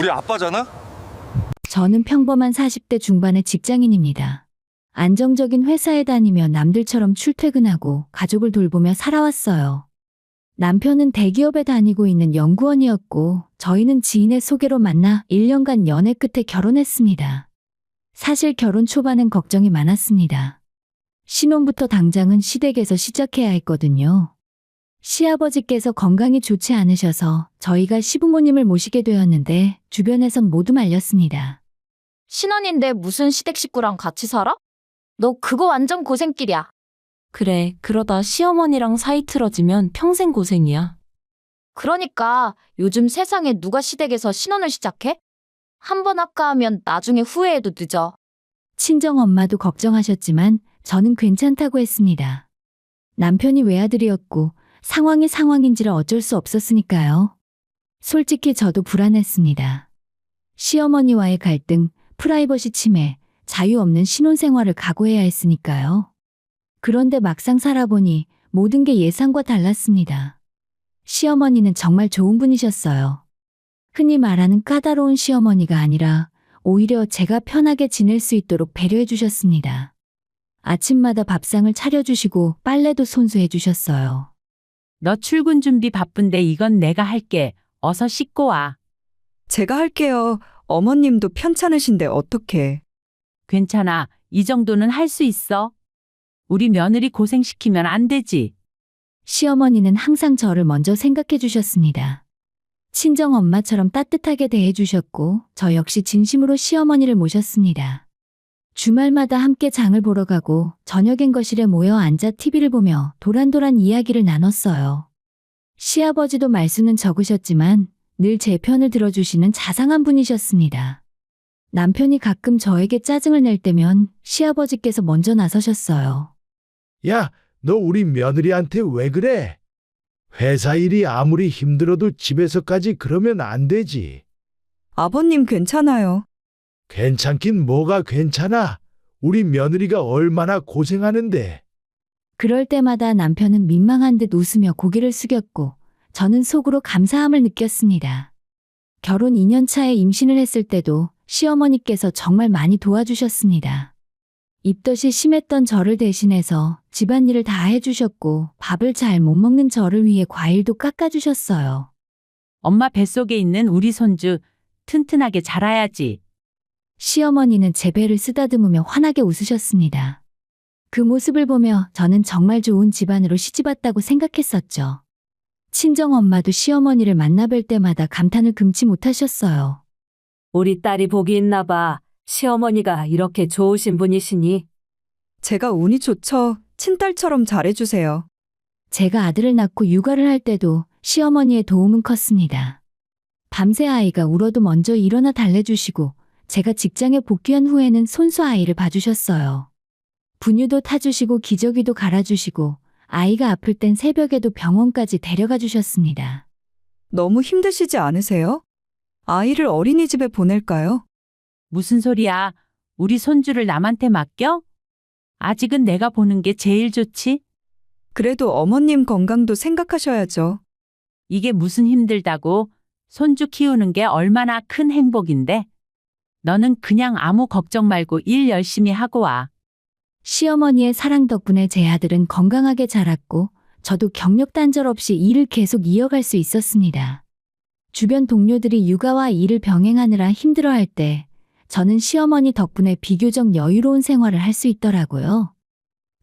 우리 아빠잖아? 저는 평범한 40대 중반의 직장인입니다. 안정적인 회사에 다니며 남들처럼 출퇴근하고 가족을 돌보며 살아왔어요. 남편은 대기업에 다니고 있는 연구원이었고 저희는 지인의 소개로 만나 1년간 연애 끝에 결혼했습니다. 사실 결혼 초반엔 걱정이 많았습니다. 신혼부터 당장은 시댁에서 시작해야 했거든요. 시아버지께서 건강이 좋지 않으셔서 저희가 시부모님을 모시게 되었는데 주변에선 모두 말렸습니다. 신혼인데 무슨 시댁 식구랑 같이 살아? 너 그거 완전 고생길이야. 그래, 그러다 시어머니랑 사이 틀어지면 평생 고생이야. 그러니까 요즘 세상에 누가 시댁에서 신혼을 시작해? 한 번 합가하면 나중에 후회해도 늦어. 친정엄마도 걱정하셨지만 저는 괜찮다고 했습니다. 남편이 외아들이었고 상황이 상황인지라 어쩔 수 없었으니까요. 솔직히 저도 불안했습니다. 시어머니와의 갈등, 프라이버시 침해, 자유 없는 신혼생활을 각오해야 했으니까요. 그런데 막상 살아보니 모든 게 예상과 달랐습니다. 시어머니는 정말 좋은 분이셨어요. 흔히 말하는 까다로운 시어머니가 아니라 오히려 제가 편하게 지낼 수 있도록 배려해 주셨습니다. 아침마다 밥상을 차려주시고 빨래도 손수해 주셨어요. 너 출근 준비 바쁜데 이건 내가 할게. 어서 씻고 와. 제가 할게요. 어머님도 편찮으신데 어떡해. 괜찮아. 이 정도는 할 수 있어. 우리 며느리 고생시키면 안 되지. 시어머니는 항상 저를 먼저 생각해 주셨습니다. 친정엄마처럼 따뜻하게 대해 주셨고 저 역시 진심으로 시어머니를 모셨습니다. 주말마다 함께 장을 보러 가고 저녁엔 거실에 모여 앉아 TV를 보며 도란도란 이야기를 나눴어요. 시아버지도 말수는 적으셨지만 늘 제 편을 들어주시는 자상한 분이셨습니다. 남편이 가끔 저에게 짜증을 낼 때면 시아버지께서 먼저 나서셨어요. 야, 너 우리 며느리한테 왜 그래? 회사 일이 아무리 힘들어도 집에서까지 그러면 안 되지. 아버님 괜찮아요. 괜찮긴 뭐가 괜찮아. 우리 며느리가 얼마나 고생하는데. 그럴 때마다 남편은 민망한 듯 웃으며 고개를 숙였고 저는 속으로 감사함을 느꼈습니다. 결혼 2년 차에 임신을 했을 때도 시어머니께서 정말 많이 도와주셨습니다. 입덧이 심했던 저를 대신해서 집안일을 다 해주셨고 밥을 잘 못 먹는 저를 위해 과일도 깎아주셨어요. 엄마 뱃속에 있는 우리 손주 튼튼하게 자라야지. 시어머니는 제 배를 쓰다듬으며 환하게 웃으셨습니다. 그 모습을 보며 저는 정말 좋은 집안으로 시집왔다고 생각했었죠. 친정엄마도 시어머니를 만나뵐 때마다 감탄을 금치 못하셨어요. 우리 딸이 복이 있나 봐. 시어머니가 이렇게 좋으신 분이시니. 제가 운이 좋죠. 친딸처럼 잘해주세요. 제가 아들을 낳고 육아를 할 때도 시어머니의 도움은 컸습니다. 밤새 아이가 울어도 먼저 일어나 달래주시고 제가 직장에 복귀한 후에는 손수 아이를 봐주셨어요. 분유도 타주시고 기저귀도 갈아주시고 아이가 아플 땐 새벽에도 병원까지 데려가 주셨습니다. 너무 힘드시지 않으세요? 아이를 어린이집에 보낼까요? 무슨 소리야. 우리 손주를 남한테 맡겨? 아직은 내가 보는 게 제일 좋지. 그래도 어머님 건강도 생각하셔야죠. 이게 무슨 힘들다고. 손주 키우는 게 얼마나 큰 행복인데. 너는 그냥 아무 걱정 말고 일 열심히 하고 와. 시어머니의 사랑 덕분에 제 아들은 건강하게 자랐고 저도 경력 단절 없이 일을 계속 이어갈 수 있었습니다. 주변 동료들이 육아와 일을 병행하느라 힘들어할 때 저는 시어머니 덕분에 비교적 여유로운 생활을 할 수 있더라고요.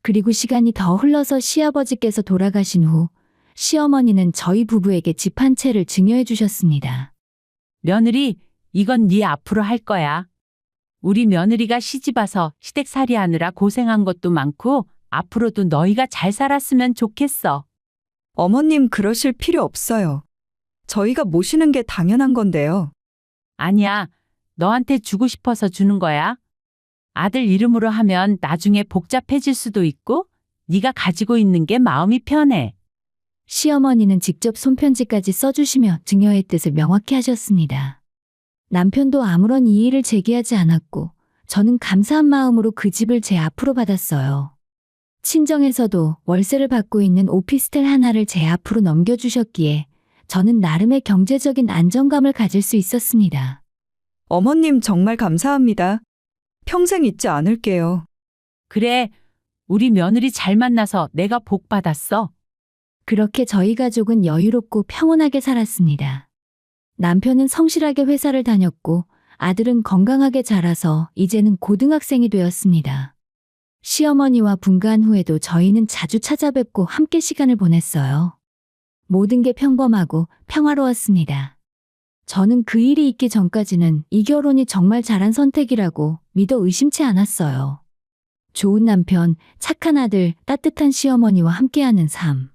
그리고 시간이 더 흘러서 시아버지께서 돌아가신 후 시어머니는 저희 부부에게 집 한 채를 증여해 주셨습니다. 며느리, 이건 네 앞으로 할 거야. 우리 며느리가 시집와서 시댁살이 하느라 고생한 것도 많고 앞으로도 너희가 잘 살았으면 좋겠어. 어머님 그러실 필요 없어요. 저희가 모시는 게 당연한 건데요. 아니야. 너한테 주고 싶어서 주는 거야. 아들 이름으로 하면 나중에 복잡해질 수도 있고 네가 가지고 있는 게 마음이 편해. 시어머니는 직접 손편지까지 써주시며 증여의 뜻을 명확히 하셨습니다. 남편도 아무런 이의를 제기하지 않았고 저는 감사한 마음으로 그 집을 제 앞으로 받았어요. 친정에서도 월세를 받고 있는 오피스텔 하나를 제 앞으로 넘겨주셨기에 저는 나름의 경제적인 안정감을 가질 수 있었습니다. 어머님 정말 감사합니다. 평생 잊지 않을게요. 그래, 우리 며느리 잘 만나서 내가 복 받았어. 그렇게 저희 가족은 여유롭고 평온하게 살았습니다. 남편은 성실하게 회사를 다녔고 아들은 건강하게 자라서 이제는 고등학생이 되었습니다. 시어머니와 분가한 후에도 저희는 자주 찾아뵙고 함께 시간을 보냈어요. 모든 게 평범하고 평화로웠습니다. 저는 그 일이 있기 전까지는 이 결혼이 정말 잘한 선택이라고 믿어 의심치 않았어요. 좋은 남편, 착한 아들, 따뜻한 시어머니와 함께하는 삶.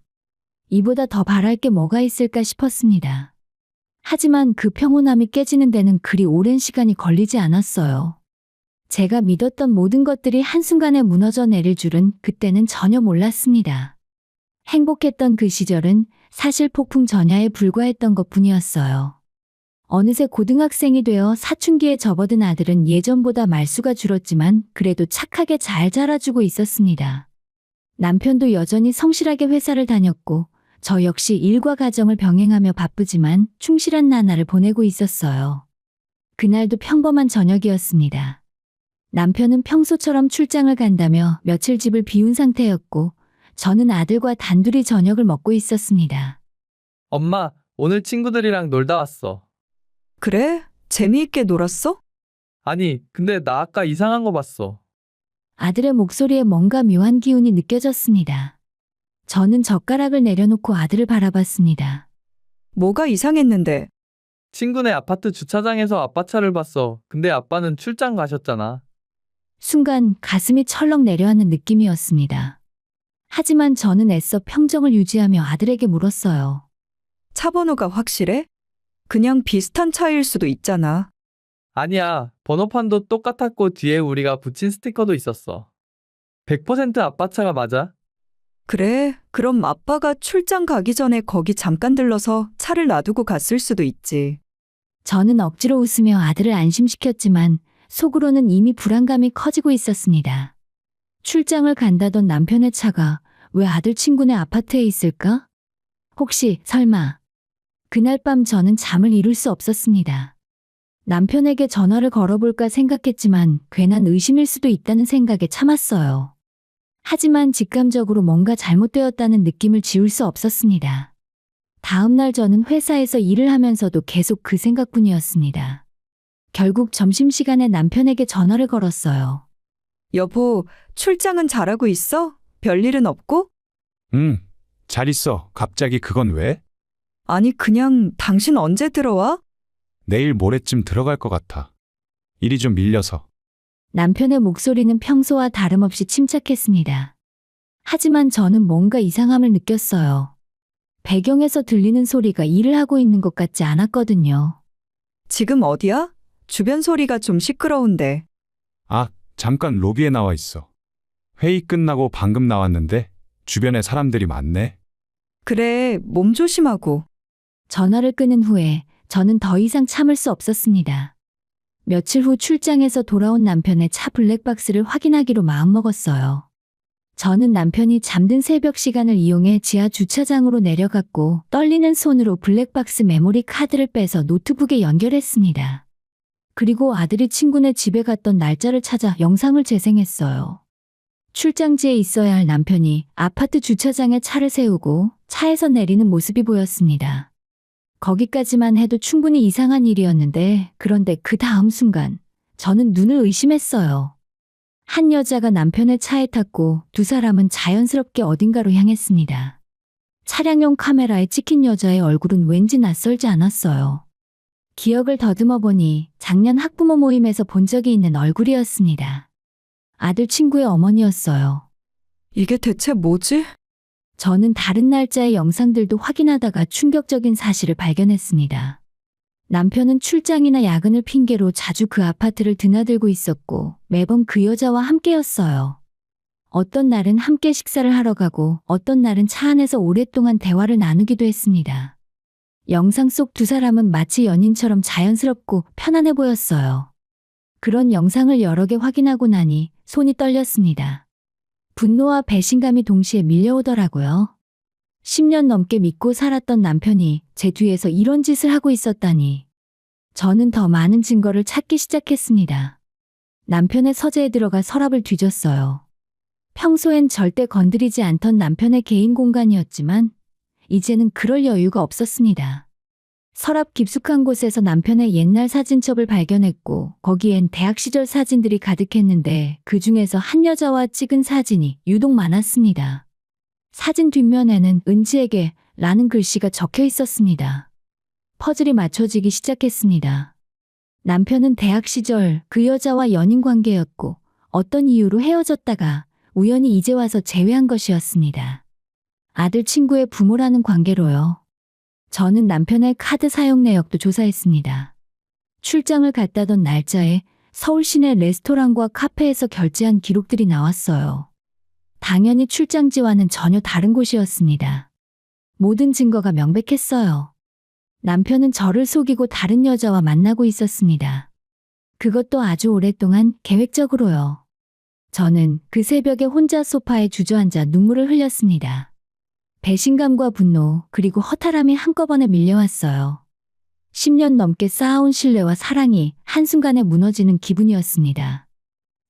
이보다 더 바랄 게 뭐가 있을까 싶었습니다. 하지만 그 평온함이 깨지는 데는 그리 오랜 시간이 걸리지 않았어요. 제가 믿었던 모든 것들이 한순간에 무너져 내릴 줄은 그때는 전혀 몰랐습니다. 행복했던 그 시절은 사실 폭풍 전야에 불과했던 것뿐이었어요. 어느새 고등학생이 되어 사춘기에 접어든 아들은 예전보다 말수가 줄었지만 그래도 착하게 잘 자라주고 있었습니다. 남편도 여전히 성실하게 회사를 다녔고 저 역시 일과 가정을 병행하며 바쁘지만 충실한 나날을 보내고 있었어요. 그날도 평범한 저녁이었습니다. 남편은 평소처럼 출장을 간다며 며칠 집을 비운 상태였고 저는 아들과 단둘이 저녁을 먹고 있었습니다. 엄마, 오늘 친구들이랑 놀다 왔어. 그래? 재미있게 놀았어? 아니, 근데 나 아까 이상한 거 봤어. 아들의 목소리에 뭔가 묘한 기운이 느껴졌습니다. 저는 젓가락을 내려놓고 아들을 바라봤습니다. 뭐가 이상했는데? 친구네 아파트 주차장에서 아빠 차를 봤어. 근데 아빠는 출장 가셨잖아. 순간 가슴이 철렁 내려앉는 느낌이었습니다. 하지만 저는 애써 평정을 유지하며 아들에게 물었어요. 차 번호가 확실해? 그냥 비슷한 차일 수도 있잖아. 아니야, 번호판도 똑같았고 뒤에 우리가 붙인 스티커도 있었어. 100% 아빠 차가 맞아? 그래, 그럼 아빠가 출장 가기 전에 거기 잠깐 들러서 차를 놔두고 갔을 수도 있지. 저는 억지로 웃으며 아들을 안심시켰지만 속으로는 이미 불안감이 커지고 있었습니다. 출장을 간다던 남편의 차가 왜 아들 친구네 아파트에 있을까? 혹시 설마. 그날 밤 저는 잠을 이룰 수 없었습니다. 남편에게 전화를 걸어볼까 생각했지만 괜한 의심일 수도 있다는 생각에 참았어요. 하지만 직감적으로 뭔가 잘못되었다는 느낌을 지울 수 없었습니다. 다음 날 저는 회사에서 일을 하면서도 계속 그 생각뿐이었습니다. 결국 점심시간에 남편에게 전화를 걸었어요. 여보, 출장은 잘하고 있어? 별일은 없고? 응, 잘 있어. 갑자기 그건 왜? 아니, 그냥 당신 언제 들어와? 내일 모레쯤 들어갈 것 같아. 일이 좀 밀려서. 남편의 목소리는 평소와 다름없이 침착했습니다. 하지만 저는 뭔가 이상함을 느꼈어요. 배경에서 들리는 소리가 일을 하고 있는 것 같지 않았거든요. 지금 어디야? 주변 소리가 좀 시끄러운데. 아, 잠깐 로비에 나와 있어. 회의 끝나고 방금 나왔는데 주변에 사람들이 많네. 그래, 몸 조심하고. 전화를 끊은 후에 저는 더 이상 참을 수 없었습니다. 며칠 후 출장에서 돌아온 남편의 차 블랙박스를 확인하기로 마음먹었어요. 저는 남편이 잠든 새벽 시간을 이용해 지하 주차장으로 내려갔고 떨리는 손으로 블랙박스 메모리 카드를 빼서 노트북에 연결했습니다. 그리고 아들이 친구네 집에 갔던 날짜를 찾아 영상을 재생했어요. 출장지에 있어야 할 남편이 아파트 주차장에 차를 세우고 차에서 내리는 모습이 보였습니다. 거기까지만 해도 충분히 이상한 일이었는데 그런데 그 다음 순간 저는 눈을 의심했어요. 한 여자가 남편의 차에 탔고 두 사람은 자연스럽게 어딘가로 향했습니다. 차량용 카메라에 찍힌 여자의 얼굴은 왠지 낯설지 않았어요. 기억을 더듬어 보니 작년 학부모 모임에서 본 적이 있는 얼굴이었습니다. 아들 친구의 어머니였어요. 이게 대체 뭐지? 저는 다른 날짜의 영상들도 확인하다가 충격적인 사실을 발견했습니다. 남편은 출장이나 야근을 핑계로 자주 그 아파트를 드나들고 있었고 매번 그 여자와 함께였어요. 어떤 날은 함께 식사를 하러 가고 어떤 날은 차 안에서 오랫동안 대화를 나누기도 했습니다. 영상 속 두 사람은 마치 연인처럼 자연스럽고 편안해 보였어요. 그런 영상을 여러 개 확인하고 나니 손이 떨렸습니다. 분노와 배신감이 동시에 밀려오더라고요. 10년 넘게 믿고 살았던 남편이 제 뒤에서 이런 짓을 하고 있었다니. 저는 더 많은 증거를 찾기 시작했습니다. 남편의 서재에 들어가 서랍을 뒤졌어요. 평소엔 절대 건드리지 않던 남편의 개인 공간이었지만 이제는 그럴 여유가 없었습니다. 서랍 깊숙한 곳에서 남편의 옛날 사진첩을 발견했고 거기엔 대학 시절 사진들이 가득했는데 그 중에서 한 여자와 찍은 사진이 유독 많았습니다. 사진 뒷면에는 은지에게 라는 글씨가 적혀 있었습니다. 퍼즐이 맞춰지기 시작했습니다. 남편은 대학 시절 그 여자와 연인 관계였고 어떤 이유로 헤어졌다가 우연히 이제 와서 재회한 것이었습니다. 아들 친구의 부모라는 관계로요. 저는 남편의 카드 사용 내역도 조사했습니다. 출장을 갔다던 날짜에 서울 시내 레스토랑과 카페에서 결제한 기록들이 나왔어요. 당연히 출장지와는 전혀 다른 곳이었습니다. 모든 증거가 명백했어요. 남편은 저를 속이고 다른 여자와 만나고 있었습니다. 그것도 아주 오랫동안 계획적으로요. 저는 그 새벽에 혼자 소파에 주저앉아 눈물을 흘렸습니다. 배신감과 분노 그리고 허탈함이 한꺼번에 밀려왔어요. 10년 넘게 쌓아온 신뢰와 사랑이 한순간에 무너지는 기분이었습니다.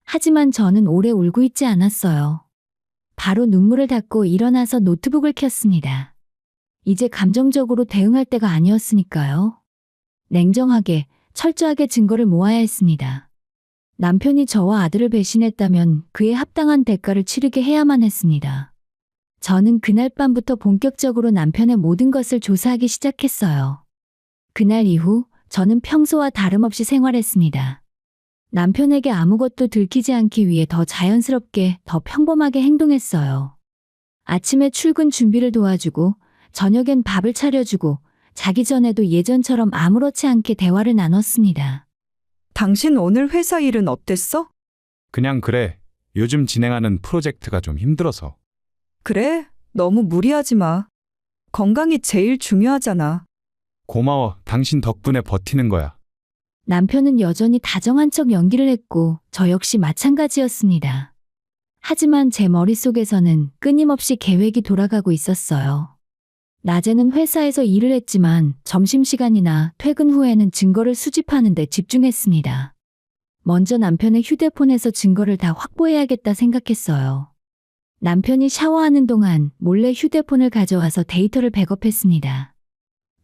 하지만 저는 오래 울고 있지 않았어요. 바로 눈물을 닦고 일어나서 노트북을 켰습니다. 이제 감정적으로 대응할 때가 아니었으니까요. 냉정하게, 철저하게 증거를 모아야 했습니다. 남편이 저와 아들을 배신했다면 그에 합당한 대가를 치르게 해야만 했습니다. 저는 그날 밤부터 본격적으로 남편의 모든 것을 조사하기 시작했어요. 그날 이후 저는 평소와 다름없이 생활했습니다. 남편에게 아무것도 들키지 않기 위해 더 자연스럽게, 더 평범하게 행동했어요. 아침에 출근 준비를 도와주고, 저녁엔 밥을 차려주고, 자기 전에도 예전처럼 아무렇지 않게 대화를 나눴습니다. 당신 오늘 회사 일은 어땠어? 그냥 그래. 요즘 진행하는 프로젝트가 좀 힘들어서. 그래, 너무 무리하지 마. 건강이 제일 중요하잖아. 고마워. 당신 덕분에 버티는 거야. 남편은 여전히 다정한 척 연기를 했고 저 역시 마찬가지였습니다. 하지만 제 머릿속에서는 끊임없이 계획이 돌아가고 있었어요. 낮에는 회사에서 일을 했지만 점심시간이나 퇴근 후에는 증거를 수집하는 데 집중했습니다. 먼저 남편의 휴대폰에서 증거를 다 확보해야겠다 생각했어요. 남편이 샤워하는 동안 몰래 휴대폰을 가져와서 데이터를 백업했습니다.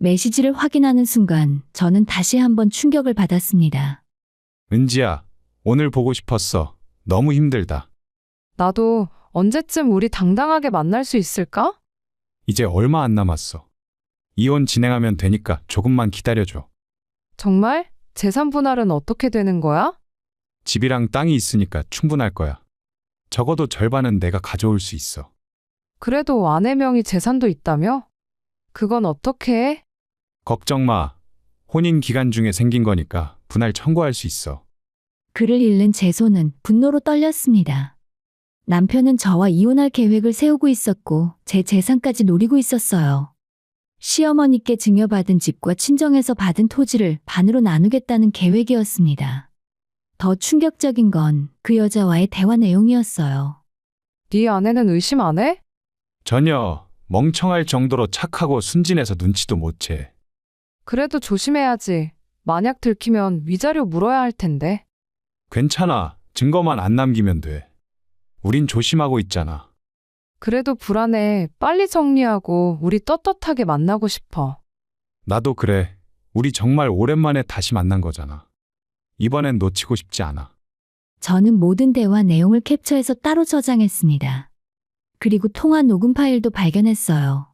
메시지를 확인하는 순간 저는 다시 한번 충격을 받았습니다. 은지야, 오늘 보고 싶었어. 너무 힘들다. 나도 언제쯤 우리 당당하게 만날 수 있을까? 이제 얼마 안 남았어. 이혼 진행하면 되니까 조금만 기다려줘. 정말? 재산 분할은 어떻게 되는 거야? 집이랑 땅이 있으니까 충분할 거야. 적어도 절반은 내가 가져올 수 있어. 그래도 아내 명의 재산도 있다며? 그건 어떻게 해? 걱정 마. 혼인 기간 중에 생긴 거니까 분할 청구할 수 있어. 글을 읽는 제 손은 분노로 떨렸습니다. 남편은 저와 이혼할 계획을 세우고 있었고 제 재산까지 노리고 있었어요. 시어머니께 증여받은 집과 친정에서 받은 토지를 반으로 나누겠다는 계획이었습니다. 더 충격적인 건 그 여자와의 대화 내용이었어요. 네 아내는 의심 안 해? 전혀. 멍청할 정도로 착하고 순진해서 눈치도 못 채. 그래도 조심해야지. 만약 들키면 위자료 물어야 할 텐데. 괜찮아. 증거만 안 남기면 돼. 우린 조심하고 있잖아. 그래도 불안해. 빨리 정리하고 우리 떳떳하게 만나고 싶어. 나도 그래. 우리 정말 오랜만에 다시 만난 거잖아. 이번엔 놓치고 싶지 않아. 저는 모든 대화 내용을 캡처해서 따로 저장했습니다. 그리고 통화 녹음 파일도 발견했어요.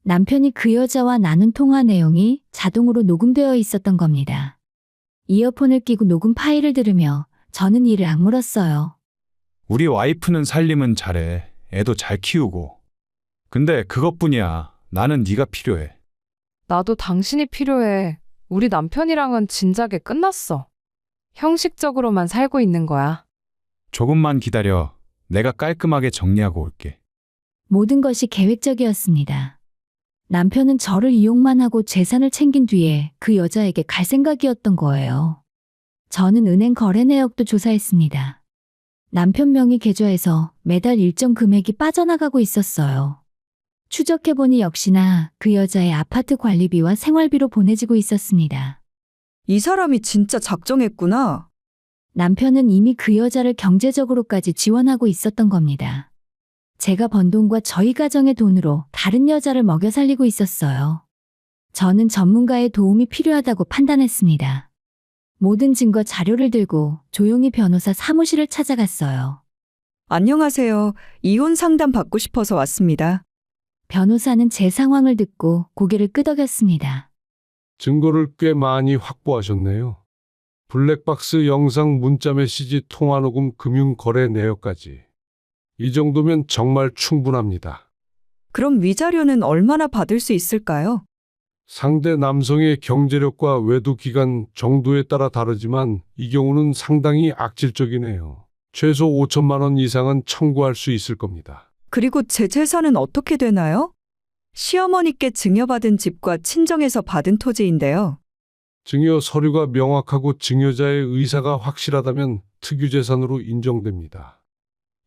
남편이 그 여자와 나눈 통화 내용이 자동으로 녹음되어 있었던 겁니다. 이어폰을 끼고 녹음 파일을 들으며 저는 이를 악물었어요. 우리 와이프는 살림은 잘해. 애도 잘 키우고. 근데 그것뿐이야. 나는 네가 필요해. 나도 당신이 필요해. 우리 남편이랑은 진작에 끝났어. 형식적으로만 살고 있는 거야. 조금만 기다려. 내가 깔끔하게 정리하고 올게. 모든 것이 계획적이었습니다. 남편은 저를 이용만 하고 재산을 챙긴 뒤에 그 여자에게 갈 생각이었던 거예요. 저는 은행 거래 내역도 조사했습니다. 남편 명의 계좌에서 매달 일정 금액이 빠져나가고 있었어요. 추적해보니 역시나 그 여자의 아파트 관리비와 생활비로 보내지고 있었습니다. 이 사람이 진짜 작정했구나. 남편은 이미 그 여자를 경제적으로까지 지원하고 있었던 겁니다. 제가 번 돈과 저희 가정의 돈으로 다른 여자를 먹여 살리고 있었어요. 저는 전문가의 도움이 필요하다고 판단했습니다. 모든 증거 자료를 들고 조용히 변호사 사무실을 찾아갔어요. 안녕하세요. 이혼 상담 받고 싶어서 왔습니다. 변호사는 제 상황을 듣고 고개를 끄덕였습니다. 증거를 꽤 많이 확보하셨네요. 블랙박스 영상, 문자 메시지, 통화녹음, 금융거래 내역까지. 이 정도면 정말 충분합니다. 그럼 위자료는 얼마나 받을 수 있을까요? 상대 남성의 경제력과 외도 기간 정도에 따라 다르지만 이 경우는 상당히 악질적이네요. 최소 5천만 원 이상은 청구할 수 있을 겁니다. 그리고 제 재산은 어떻게 되나요? 시어머니께 증여받은 집과 친정에서 받은 토지인데요. 증여 서류가 명확하고 증여자의 의사가 확실하다면 특유재산으로 인정됩니다.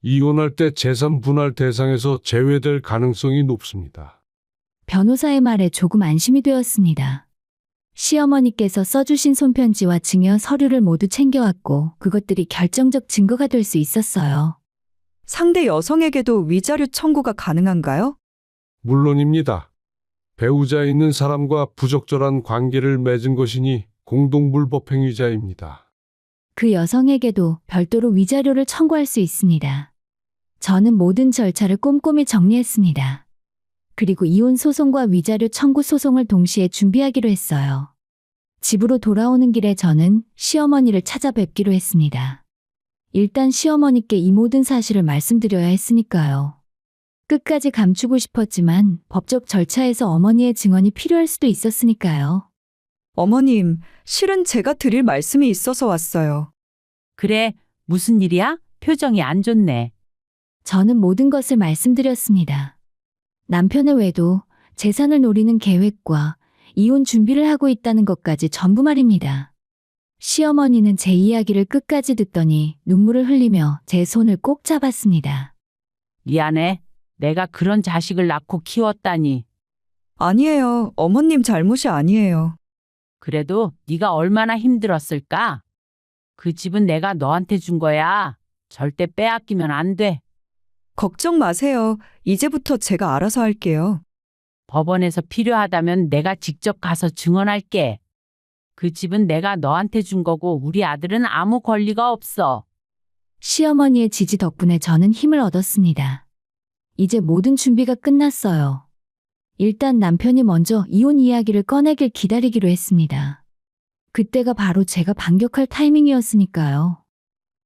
이혼할 때 재산 분할 대상에서 제외될 가능성이 높습니다. 변호사의 말에 조금 안심이 되었습니다. 시어머니께서 써주신 손편지와 증여 서류를 모두 챙겨왔고 그것들이 결정적 증거가 될 수 있었어요. 상대 여성에게도 위자료 청구가 가능한가요? 물론입니다. 배우자 있는 사람과 부적절한 관계를 맺은 것이니 공동불법행위자입니다. 그 여성에게도 별도로 위자료를 청구할 수 있습니다. 저는 모든 절차를 꼼꼼히 정리했습니다. 그리고 이혼 소송과 위자료 청구 소송을 동시에 준비하기로 했어요. 집으로 돌아오는 길에 저는 시어머니를 찾아뵙기로 했습니다. 일단 시어머니께 이 모든 사실을 말씀드려야 했으니까요. 끝까지 감추고 싶었지만 법적 절차에서 어머니의 증언이 필요할 수도 있었으니까요. 어머님, 실은 제가 드릴 말씀이 있어서 왔어요. 그래, 무슨 일이야? 표정이 안 좋네. 저는 모든 것을 말씀드렸습니다. 남편의 외도, 재산을 노리는 계획과 이혼 준비를 하고 있다는 것까지 전부 말입니다. 시어머니는 제 이야기를 끝까지 듣더니 눈물을 흘리며 제 손을 꼭 잡았습니다. 미안해. 내가 그런 자식을 낳고 키웠다니. 아니에요. 어머님 잘못이 아니에요. 그래도 네가 얼마나 힘들었을까? 그 집은 내가 너한테 준 거야. 절대 빼앗기면 안 돼. 걱정 마세요. 이제부터 제가 알아서 할게요. 법원에서 필요하다면 내가 직접 가서 증언할게. 그 집은 내가 너한테 준 거고 우리 아들은 아무 권리가 없어. 시어머니의 지지 덕분에 저는 힘을 얻었습니다. 이제 모든 준비가 끝났어요. 일단 남편이 먼저 이혼 이야기를 꺼내길 기다리기로 했습니다. 그때가 바로 제가 반격할 타이밍이었으니까요.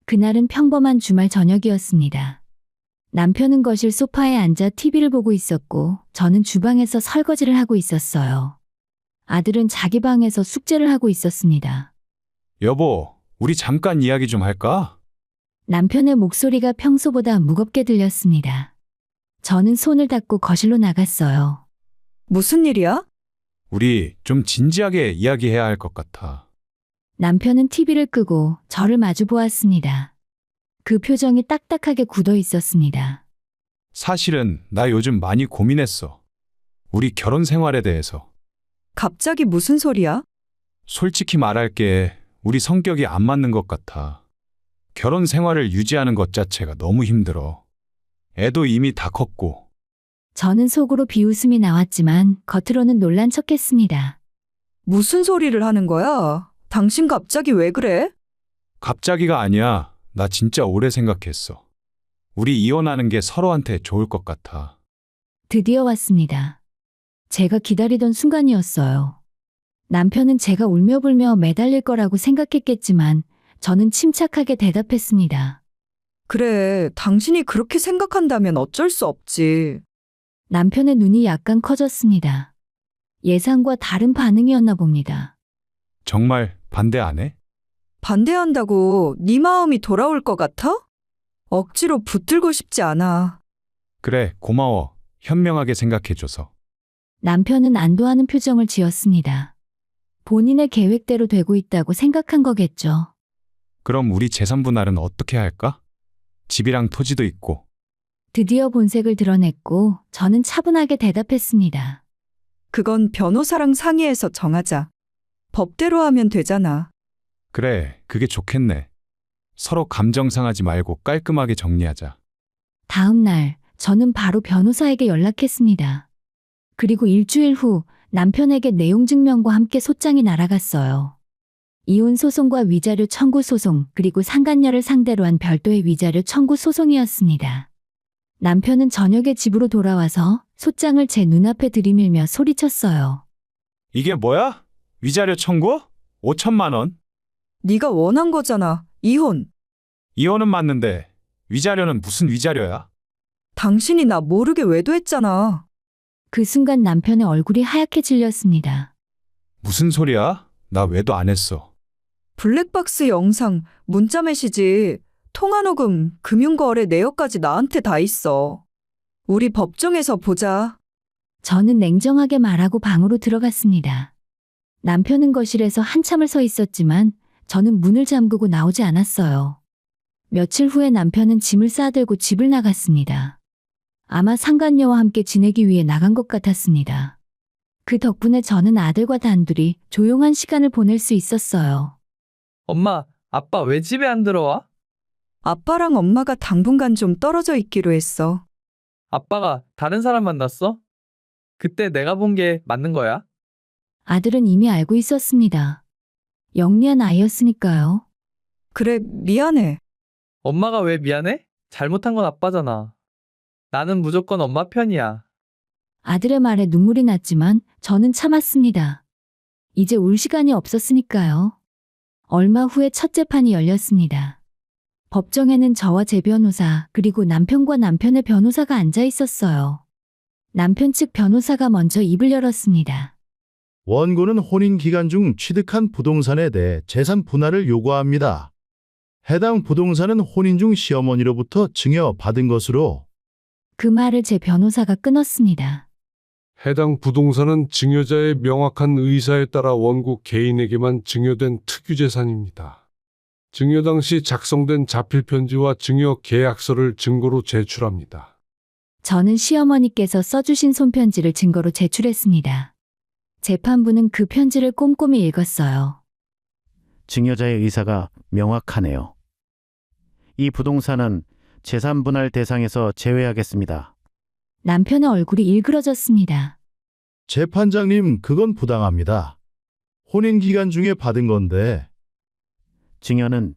그날은 평범한 주말 저녁이었습니다. 남편은 거실 소파에 앉아 TV를 보고 있었고 저는 주방에서 설거지를 하고 있었어요. 아들은 자기 방에서 숙제를 하고 있었습니다. 여보, 우리 잠깐 이야기 좀 할까? 남편의 목소리가 평소보다 무겁게 들렸습니다. 저는 손을 닦고 거실로 나갔어요. 무슨 일이야? 우리 좀 진지하게 이야기해야 할 것 같아. 남편은 TV를 끄고 저를 마주 보았습니다. 그 표정이 딱딱하게 굳어 있었습니다. 사실은 나 요즘 많이 고민했어. 우리 결혼 생활에 대해서. 갑자기 무슨 소리야? 솔직히 말할게, 우리 성격이 안 맞는 것 같아. 결혼 생활을 유지하는 것 자체가 너무 힘들어. 애도 이미 다 컸고. 저는 속으로 비웃음이 나왔지만 겉으로는 놀란 척했습니다. 무슨 소리를 하는 거야? 당신 갑자기 왜 그래? 갑자기가 아니야. 나 진짜 오래 생각했어. 우리 이혼하는 게 서로한테 좋을 것 같아. 드디어 왔습니다. 제가 기다리던 순간이었어요. 남편은 제가 울며불며 매달릴 거라고 생각했겠지만 저는 침착하게 대답했습니다. 그래, 당신이 그렇게 생각한다면 어쩔 수 없지. 남편의 눈이 약간 커졌습니다. 예상과 다른 반응이었나 봅니다. 정말 반대 안 해? 반대한다고 네 마음이 돌아올 것 같아? 억지로 붙들고 싶지 않아. 그래, 고마워. 현명하게 생각해줘서. 남편은 안도하는 표정을 지었습니다. 본인의 계획대로 되고 있다고 생각한 거겠죠. 그럼 우리 재산 분할은 어떻게 할까? 집이랑 토지도 있고. 드디어 본색을 드러냈고 저는 차분하게 대답했습니다. 그건 변호사랑 상의해서 정하자. 법대로 하면 되잖아. 그래, 그게 좋겠네. 서로 감정 상하지 말고 깔끔하게 정리하자. 다음 날 저는 바로 변호사에게 연락했습니다. 그리고 일주일 후 남편에게 내용 증명과 함께 소장이 날아갔어요. 이혼 소송과 위자료 청구 소송, 그리고 상간녀를 상대로 한 별도의 위자료 청구 소송이었습니다. 남편은 저녁에 집으로 돌아와서 소장을 제 눈앞에 들이밀며 소리쳤어요. 이게 뭐야? 위자료 청구? 5천만 원? 네가 원한 거잖아. 이혼. 이혼은 맞는데 위자료는 무슨 위자료야? 당신이 나 모르게 외도했잖아. 그 순간 남편의 얼굴이 하얗게 질렸습니다. 무슨 소리야? 나 외도 안 했어. 블랙박스 영상, 문자 메시지, 통화녹음, 금융거래 내역까지 나한테 다 있어. 우리 법정에서 보자. 저는 냉정하게 말하고 방으로 들어갔습니다. 남편은 거실에서 한참을 서 있었지만 저는 문을 잠그고 나오지 않았어요. 며칠 후에 남편은 짐을 싸들고 집을 나갔습니다. 아마 상간녀와 함께 지내기 위해 나간 것 같았습니다. 그 덕분에 저는 아들과 단둘이 조용한 시간을 보낼 수 있었어요. 엄마, 아빠 왜 집에 안 들어와? 아빠랑 엄마가 당분간 좀 떨어져 있기로 했어. 아빠가 다른 사람 만났어? 그때 내가 본 게 맞는 거야? 아들은 이미 알고 있었습니다. 영리한 아이였으니까요. 그래, 미안해. 엄마가 왜 미안해? 잘못한 건 아빠잖아. 나는 무조건 엄마 편이야. 아들의 말에 눈물이 났지만 저는 참았습니다. 이제 울 시간이 없었으니까요. 얼마 후에 첫 재판이 열렸습니다. 법정에는 저와 제 변호사, 그리고 남편과 남편의 변호사가 앉아 있었어요. 남편 측 변호사가 먼저 입을 열었습니다. 원고는 혼인 기간 중 취득한 부동산에 대해 재산 분할을 요구합니다. 해당 부동산은 혼인 중 시어머니로부터 증여받은 것으로 그 말을 제 변호사가 끊었습니다. 해당 부동산은 증여자의 명확한 의사에 따라 원고 개인에게만 증여된 특유재산입니다. 증여 당시 작성된 자필편지와 증여 계약서를 증거로 제출합니다. 저는 시어머니께서 써주신 손편지를 증거로 제출했습니다. 재판부는 그 편지를 꼼꼼히 읽었어요. 증여자의 의사가 명확하네요. 이 부동산은 재산 분할 대상에서 제외하겠습니다. 남편의 얼굴이 일그러졌습니다. 재판장님, 그건 부당합니다. 혼인 기간 중에 받은 건데. 증여는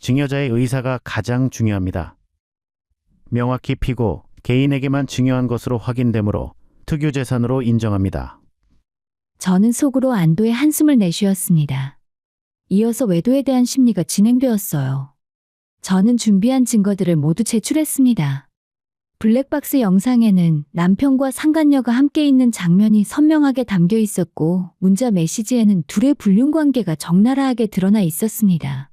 증여자의 의사가 가장 중요합니다. 명확히 피고 개인에게만 증여한 것으로 확인되므로 특유재산으로 인정합니다. 저는 속으로 안도의 한숨을 내쉬었습니다. 이어서 외도에 대한 심리가 진행되었어요. 저는 준비한 증거들을 모두 제출했습니다. 블랙박스 영상에는 남편과 상간녀가 함께 있는 장면이 선명하게 담겨 있었고, 문자 메시지에는 둘의 불륜 관계가 적나라하게 드러나 있었습니다.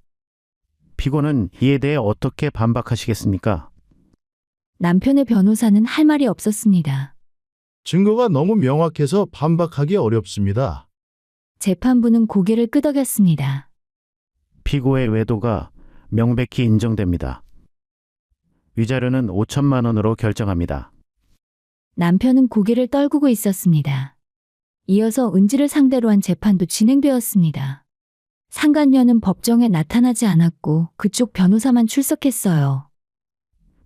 피고는 이에 대해 어떻게 반박하시겠습니까? 남편의 변호사는 할 말이 없었습니다. 증거가 너무 명확해서 반박하기 어렵습니다. 재판부는 고개를 끄덕였습니다. 피고의 외도가 명백히 인정됩니다. 위자료는 5천만 원으로 결정합니다. 남편은 고개를 떨구고 있었습니다. 이어서 은지를 상대로 한 재판도 진행되었습니다. 상간녀는 법정에 나타나지 않았고 그쪽 변호사만 출석했어요.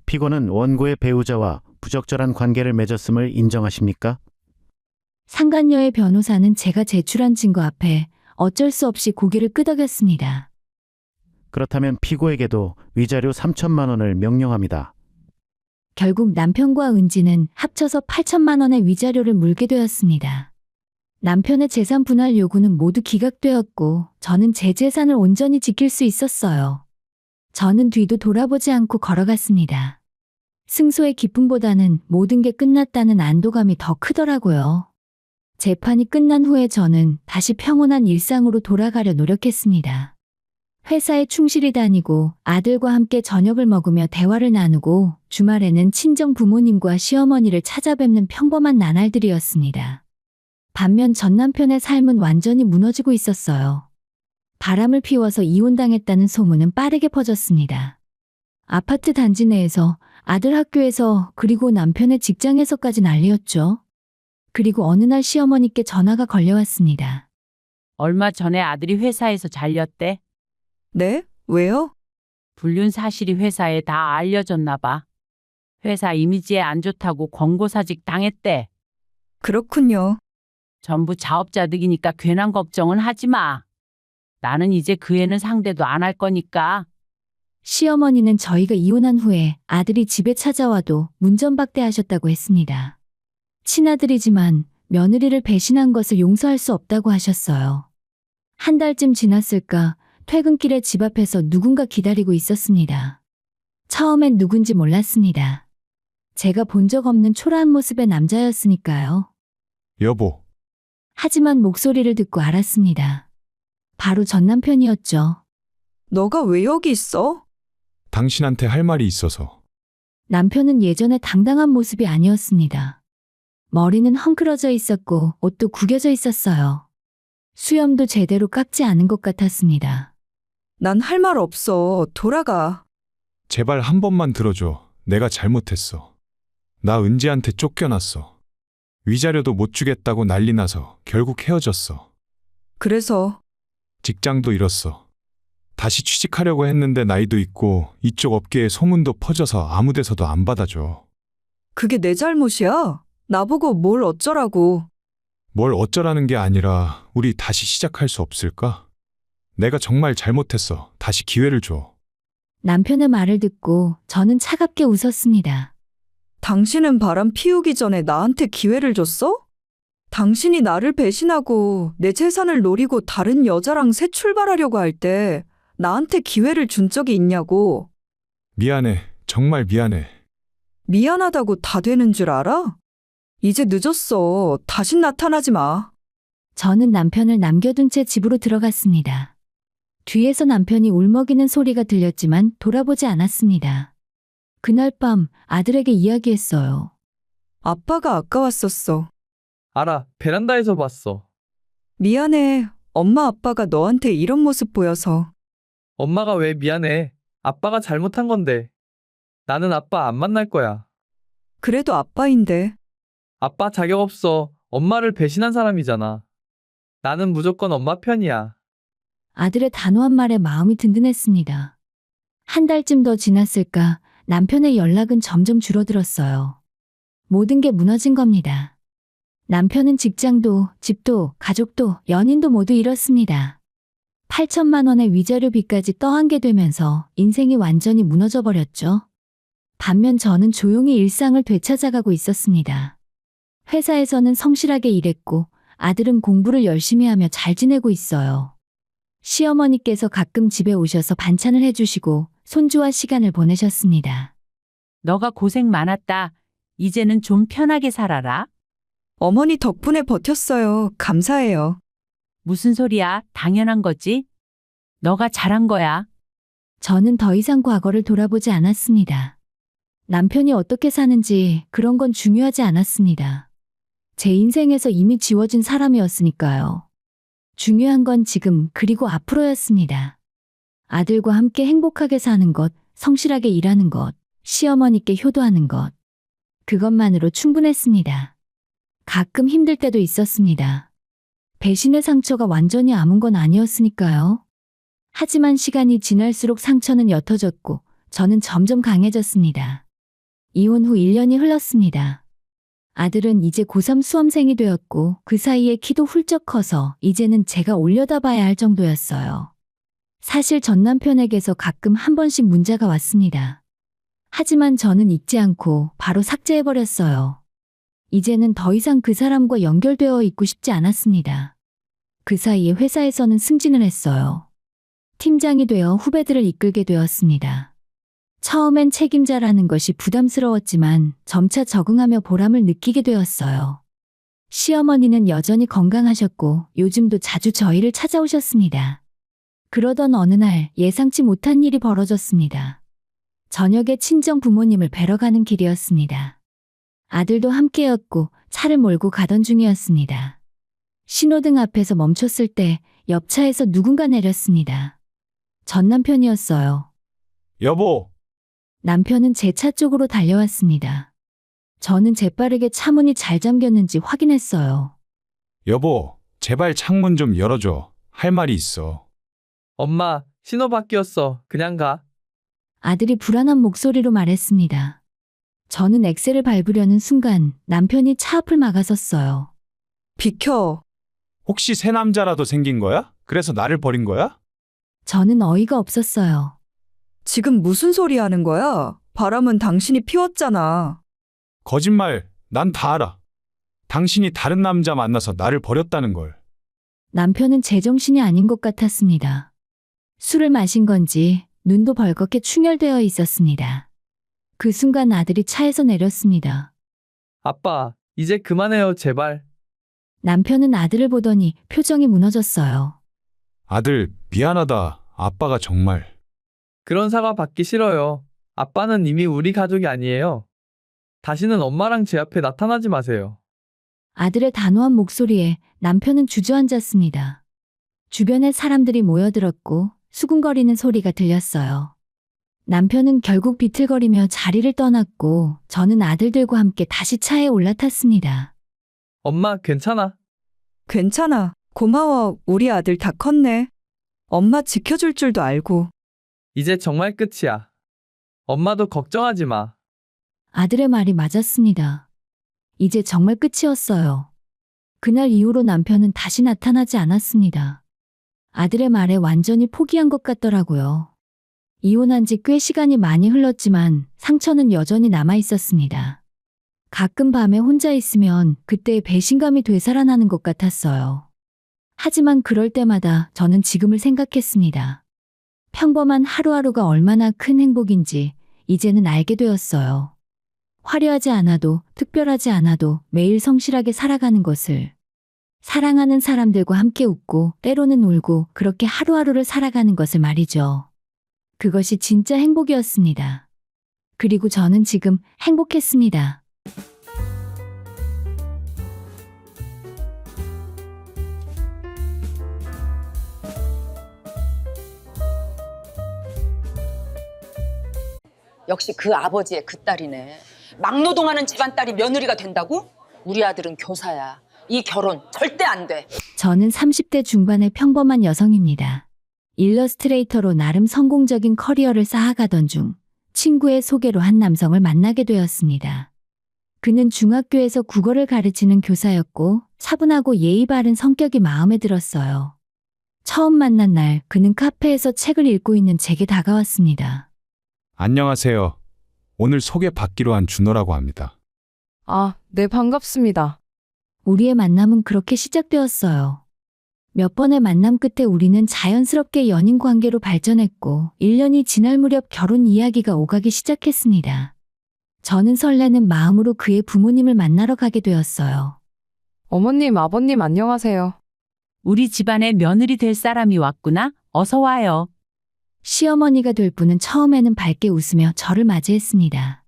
피고는 원고의 배우자와 부적절한 관계를 맺었음을 인정하십니까? 상간녀의 변호사는 제가 제출한 증거 앞에 어쩔 수 없이 고개를 끄덕였습니다. 그렇다면 피고에게도 위자료 3천만 원을 명령합니다. 결국 남편과 은지는 합쳐서 8천만 원의 위자료를 물게 되었습니다. 남편의 재산 분할 요구는 모두 기각되었고 저는 제 재산을 온전히 지킬 수 있었어요. 저는 뒤도 돌아보지 않고 걸어갔습니다. 승소의 기쁨보다는 모든 게 끝났다는 안도감이 더 크더라고요. 재판이 끝난 후에 저는 다시 평온한 일상으로 돌아가려 노력했습니다. 회사에 충실히 다니고 아들과 함께 저녁을 먹으며 대화를 나누고 주말에는 친정 부모님과 시어머니를 찾아뵙는 평범한 나날들이었습니다. 반면 전 남편의 삶은 완전히 무너지고 있었어요. 바람을 피워서 이혼당했다는 소문은 빠르게 퍼졌습니다. 아파트 단지 내에서, 아들 학교에서, 그리고 남편의 직장에서까지 난리였죠. 그리고 어느 날 시어머니께 전화가 걸려왔습니다. 얼마 전에 아들이 회사에서 잘렸대. 네? 왜요? 불륜 사실이 회사에 다 알려졌나 봐. 회사 이미지에 안 좋다고 권고사직 당했대. 그렇군요. 전부 자업자득이니까 괜한 걱정은 하지 마. 나는 이제 그 애는 상대도 안 할 거니까. 시어머니는 저희가 이혼한 후에 아들이 집에 찾아와도 문전박대하셨다고 했습니다. 친아들이지만 며느리를 배신한 것을 용서할 수 없다고 하셨어요. 한 달쯤 지났을까 퇴근길에 집 앞에서 누군가 기다리고 있었습니다. 처음엔 누군지 몰랐습니다. 제가 본 적 없는 초라한 모습의 남자였으니까요. 여보, 하지만 목소리를 듣고 알았습니다. 바로 전 남편이었죠. 너가 왜 여기 있어? 당신한테 할 말이 있어서. 남편은 예전에 당당한 모습이 아니었습니다. 머리는 헝클어져 있었고 옷도 구겨져 있었어요. 수염도 제대로 깎지 않은 것 같았습니다. 난 할 말 없어. 돌아가. 제발 한 번만 들어줘. 내가 잘못했어. 나 은지한테 쫓겨났어. 위자료도 못 주겠다고 난리 나서 결국 헤어졌어. 그래서 직장도 잃었어. 다시 취직하려고 했는데 나이도 있고 이쪽 업계에 소문도 퍼져서 아무 데서도 안 받아줘. 그게 내 잘못이야? 나보고 뭘 어쩌라고. 뭘 어쩌라는 게 아니라 우리 다시 시작할 수 없을까? 내가 정말 잘못했어. 다시 기회를 줘. 남편의 말을 듣고 저는 차갑게 웃었습니다. 당신은 바람 피우기 전에 나한테 기회를 줬어? 당신이 나를 배신하고 내 재산을 노리고 다른 여자랑 새 출발하려고 할 때 나한테 기회를 준 적이 있냐고. 미안해. 정말 미안해. 미안하다고 다 되는 줄 알아? 이제 늦었어. 다신 나타나지 마. 저는 남편을 남겨둔 채 집으로 들어갔습니다. 뒤에서 남편이 울먹이는 소리가 들렸지만 돌아보지 않았습니다. 그날 밤 아들에게 이야기했어요. 아빠가 아까 왔었어. 알아. 베란다에서 봤어. 미안해. 엄마 아빠가 너한테 이런 모습 보여서. 엄마가 왜 미안해. 아빠가 잘못한 건데. 나는 아빠 안 만날 거야. 그래도 아빠인데. 아빠 자격 없어. 엄마를 배신한 사람이잖아. 나는 무조건 엄마 편이야. 아들의 단호한 말에 마음이 든든했습니다. 한 달쯤 더 지났을까 남편의 연락은 점점 줄어들었어요. 모든 게 무너진 겁니다. 남편은 직장도, 집도, 가족도, 연인도 모두 잃었습니다. 8천만 원의 위자료 빚까지 떠안게 되면서 인생이 완전히 무너져 버렸죠. 반면 저는 조용히 일상을 되찾아가고 있었습니다. 회사에서는 성실하게 일했고 아들은 공부를 열심히 하며 잘 지내고 있어요. 시어머니께서 가끔 집에 오셔서 반찬을 해주시고 손주와 시간을 보내셨습니다. 너가 고생 많았다. 이제는 좀 편하게 살아라. 어머니 덕분에 버텼어요. 감사해요. 무슨 소리야? 당연한 거지. 너가 잘한 거야. 저는 더 이상 과거를 돌아보지 않았습니다. 남편이 어떻게 사는지 그런 건 중요하지 않았습니다. 제 인생에서 이미 지워진 사람이었으니까요. 중요한 건 지금 그리고 앞으로였습니다. 아들과 함께 행복하게 사는 것, 성실하게 일하는 것, 시어머니께 효도하는 것. 그것만으로 충분했습니다. 가끔 힘들 때도 있었습니다. 배신의 상처가 완전히 아문 건 아니었으니까요. 하지만 시간이 지날수록 상처는 옅어졌고 저는 점점 강해졌습니다. 이혼 후 1년이 흘렀습니다. 아들은 이제 고3 수험생이 되었고 그 사이에 키도 훌쩍 커서 이제는 제가 올려다봐야 할 정도였어요. 사실 전 남편에게서 가끔 한 번씩 문자가 왔습니다. 하지만 저는 읽지 않고 바로 삭제해버렸어요. 이제는 더 이상 그 사람과 연결되어 있고 싶지 않았습니다. 그 사이에 회사에서는 승진을 했어요. 팀장이 되어 후배들을 이끌게 되었습니다. 처음엔 책임자라는 것이 부담스러웠지만 점차 적응하며 보람을 느끼게 되었어요. 시어머니는 여전히 건강하셨고 요즘도 자주 저희를 찾아오셨습니다. 그러던 어느 날 예상치 못한 일이 벌어졌습니다. 저녁에 친정 부모님을 뵈러 가는 길이었습니다. 아들도 함께였고 차를 몰고 가던 중이었습니다. 신호등 앞에서 멈췄을 때 옆차에서 누군가 내렸습니다. 전 남편이었어요. 여보, 남편은 제 차 쪽으로 달려왔습니다. 저는 재빠르게 차 문이 잘 잠겼는지 확인했어요. 여보, 제발 창문 좀 열어줘. 할 말이 있어. 엄마, 신호 바뀌었어. 그냥 가. 아들이 불안한 목소리로 말했습니다. 저는 엑셀을 밟으려는 순간 남편이 차 앞을 막아섰어요. 비켜. 혹시 새 남자라도 생긴 거야? 그래서 나를 버린 거야? 저는 어이가 없었어요. 지금 무슨 소리 하는 거야? 바람은 당신이 피웠잖아. 거짓말. 난 다 알아. 당신이 다른 남자 만나서 나를 버렸다는 걸. 남편은 제정신이 아닌 것 같았습니다. 술을 마신 건지 눈도 벌겋게 충혈되어 있었습니다. 그 순간 아들이 차에서 내렸습니다. 아빠, 이제 그만해요, 제발. 남편은 아들을 보더니 표정이 무너졌어요. 아들, 미안하다. 아빠가 정말. 그런 사과 받기 싫어요. 아빠는 이미 우리 가족이 아니에요. 다시는 엄마랑 제 앞에 나타나지 마세요. 아들의 단호한 목소리에 남편은 주저앉았습니다. 주변에 사람들이 모여들었고 수군거리는 소리가 들렸어요. 남편은 결국 비틀거리며 자리를 떠났고 저는 아들들과 함께 다시 차에 올라탔습니다. 엄마, 괜찮아? 괜찮아. 고마워. 우리 아들 다 컸네. 엄마 지켜줄 줄도 알고. 이제 정말 끝이야. 엄마도 걱정하지 마. 아들의 말이 맞았습니다. 이제 정말 끝이었어요. 그날 이후로 남편은 다시 나타나지 않았습니다. 아들의 말에 완전히 포기한 것 같더라고요. 이혼한 지 꽤 시간이 많이 흘렀지만 상처는 여전히 남아 있었습니다. 가끔 밤에 혼자 있으면 그때의 배신감이 되살아나는 것 같았어요. 하지만 그럴 때마다 저는 지금을 생각했습니다. 평범한 하루하루가 얼마나 큰 행복인지 이제는 알게 되었어요. 화려하지 않아도 특별하지 않아도 매일 성실하게 살아가는 것을, 사랑하는 사람들과 함께 웃고 때로는 울고 그렇게 하루하루를 살아가는 것을 말이죠. 그것이 진짜 행복이었습니다. 그리고 저는 지금 행복했습니다. 역시 그 아버지의 그 딸이네. 막노동하는 집안 딸이 며느리가 된다고? 우리 아들은 교사야. 이 결혼 절대 안 돼. 저는 30대 중반의 평범한 여성입니다. 일러스트레이터로 나름 성공적인 커리어를 쌓아가던 중 친구의 소개로 한 남성을 만나게 되었습니다. 그는 중학교에서 국어를 가르치는 교사였고 차분하고 예의 바른 성격이 마음에 들었어요. 처음 만난 날 그는 카페에서 책을 읽고 있는 제게 다가왔습니다. 안녕하세요. 오늘 소개받기로 한 준호라고 합니다. 아, 네, 반갑습니다. 우리의 만남은 그렇게 시작되었어요. 몇 번의 만남 끝에 우리는 자연스럽게 연인 관계로 발전했고 1년이 지날 무렵 결혼 이야기가 오가기 시작했습니다. 저는 설레는 마음으로 그의 부모님을 만나러 가게 되었어요. 어머님, 아버님 안녕하세요. 우리 집안에 며느리 될 사람이 왔구나. 어서 와요. 시어머니가 될 분은 처음에는 밝게 웃으며 저를 맞이했습니다.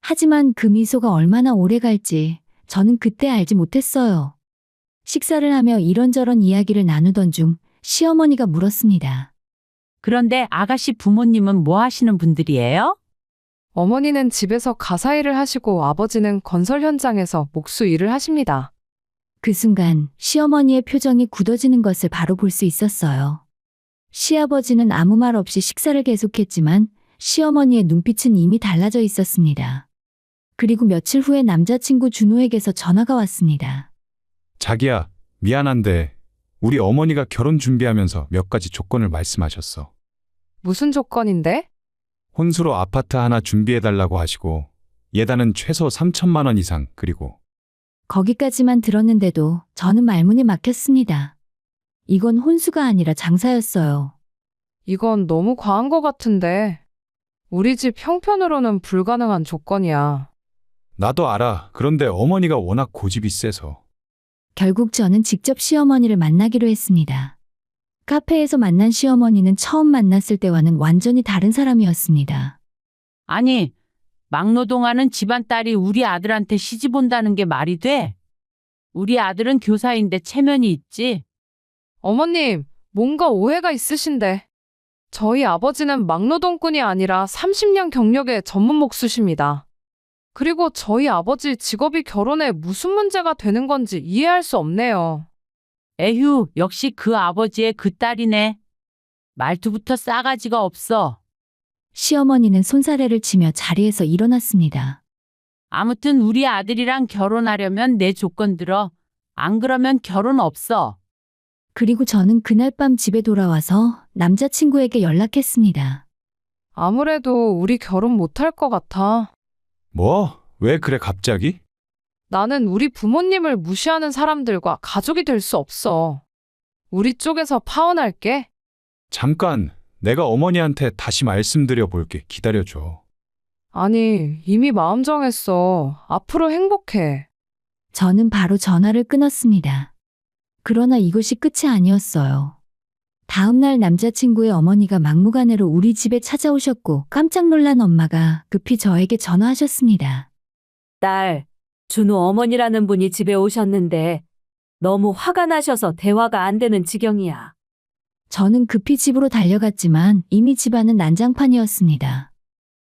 하지만 그 미소가 얼마나 오래 갈지 저는 그때 알지 못했어요. 식사를 하며 이런저런 이야기를 나누던 중 시어머니가 물었습니다. 그런데 아가씨 부모님은 뭐 하시는 분들이에요? 어머니는 집에서 가사 일을 하시고 아버지는 건설 현장에서 목수 일을 하십니다. 그 순간 시어머니의 표정이 굳어지는 것을 바로 볼 수 있었어요. 시아버지는 아무 말 없이 식사를 계속했지만 시어머니의 눈빛은 이미 달라져 있었습니다. 그리고 며칠 후에 남자친구 준호에게서 전화가 왔습니다. 자기야, 미안한데 우리 어머니가 결혼 준비하면서 몇 가지 조건을 말씀하셨어. 무슨 조건인데? 혼수로 아파트 하나 준비해달라고 하시고 예단은 최소 3천만 원 이상, 그리고 거기까지만 들었는데도 저는 말문이 막혔습니다. 이건 혼수가 아니라 장사였어요. 이건 너무 과한 것 같은데. 우리 집 형편으로는 불가능한 조건이야. 나도 알아. 그런데 어머니가 워낙 고집이 세서. 결국 저는 직접 시어머니를 만나기로 했습니다. 카페에서 만난 시어머니는 처음 만났을 때와는 완전히 다른 사람이었습니다. 아니, 막노동하는 집안 딸이 우리 아들한테 시집 온다는 게 말이 돼? 우리 아들은 교사인데 체면이 있지. 어머님, 뭔가 오해가 있으신데. 저희 아버지는 막노동꾼이 아니라 30년 경력의 전문 목수십니다. 그리고 저희 아버지 직업이 결혼에 무슨 문제가 되는 건지 이해할 수 없네요. 에휴, 역시 그 아버지의 그 딸이네. 말투부터 싸가지가 없어. 시어머니는 손사래를 치며 자리에서 일어났습니다. 아무튼 우리 아들이랑 결혼하려면 내 조건 들어. 안 그러면 결혼 없어. 그리고 저는 그날 밤 집에 돌아와서 남자친구에게 연락했습니다. 아무래도 우리 결혼 못할 것 같아. 뭐? 왜 그래 갑자기? 나는 우리 부모님을 무시하는 사람들과 가족이 될 수 없어. 우리 쪽에서 파혼할게. 잠깐, 내가 어머니한테 다시 말씀드려 볼게. 기다려줘. 아니, 이미 마음 정했어. 앞으로 행복해. 저는 바로 전화를 끊었습니다. 그러나 이것이 끝이 아니었어요. 다음 날 남자친구의 어머니가 막무가내로 우리 집에 찾아오셨고 깜짝 놀란 엄마가 급히 저에게 전화하셨습니다. 딸, 준우 어머니라는 분이 집에 오셨는데 너무 화가 나셔서 대화가 안 되는 지경이야. 저는 급히 집으로 달려갔지만 이미 집안은 난장판이었습니다.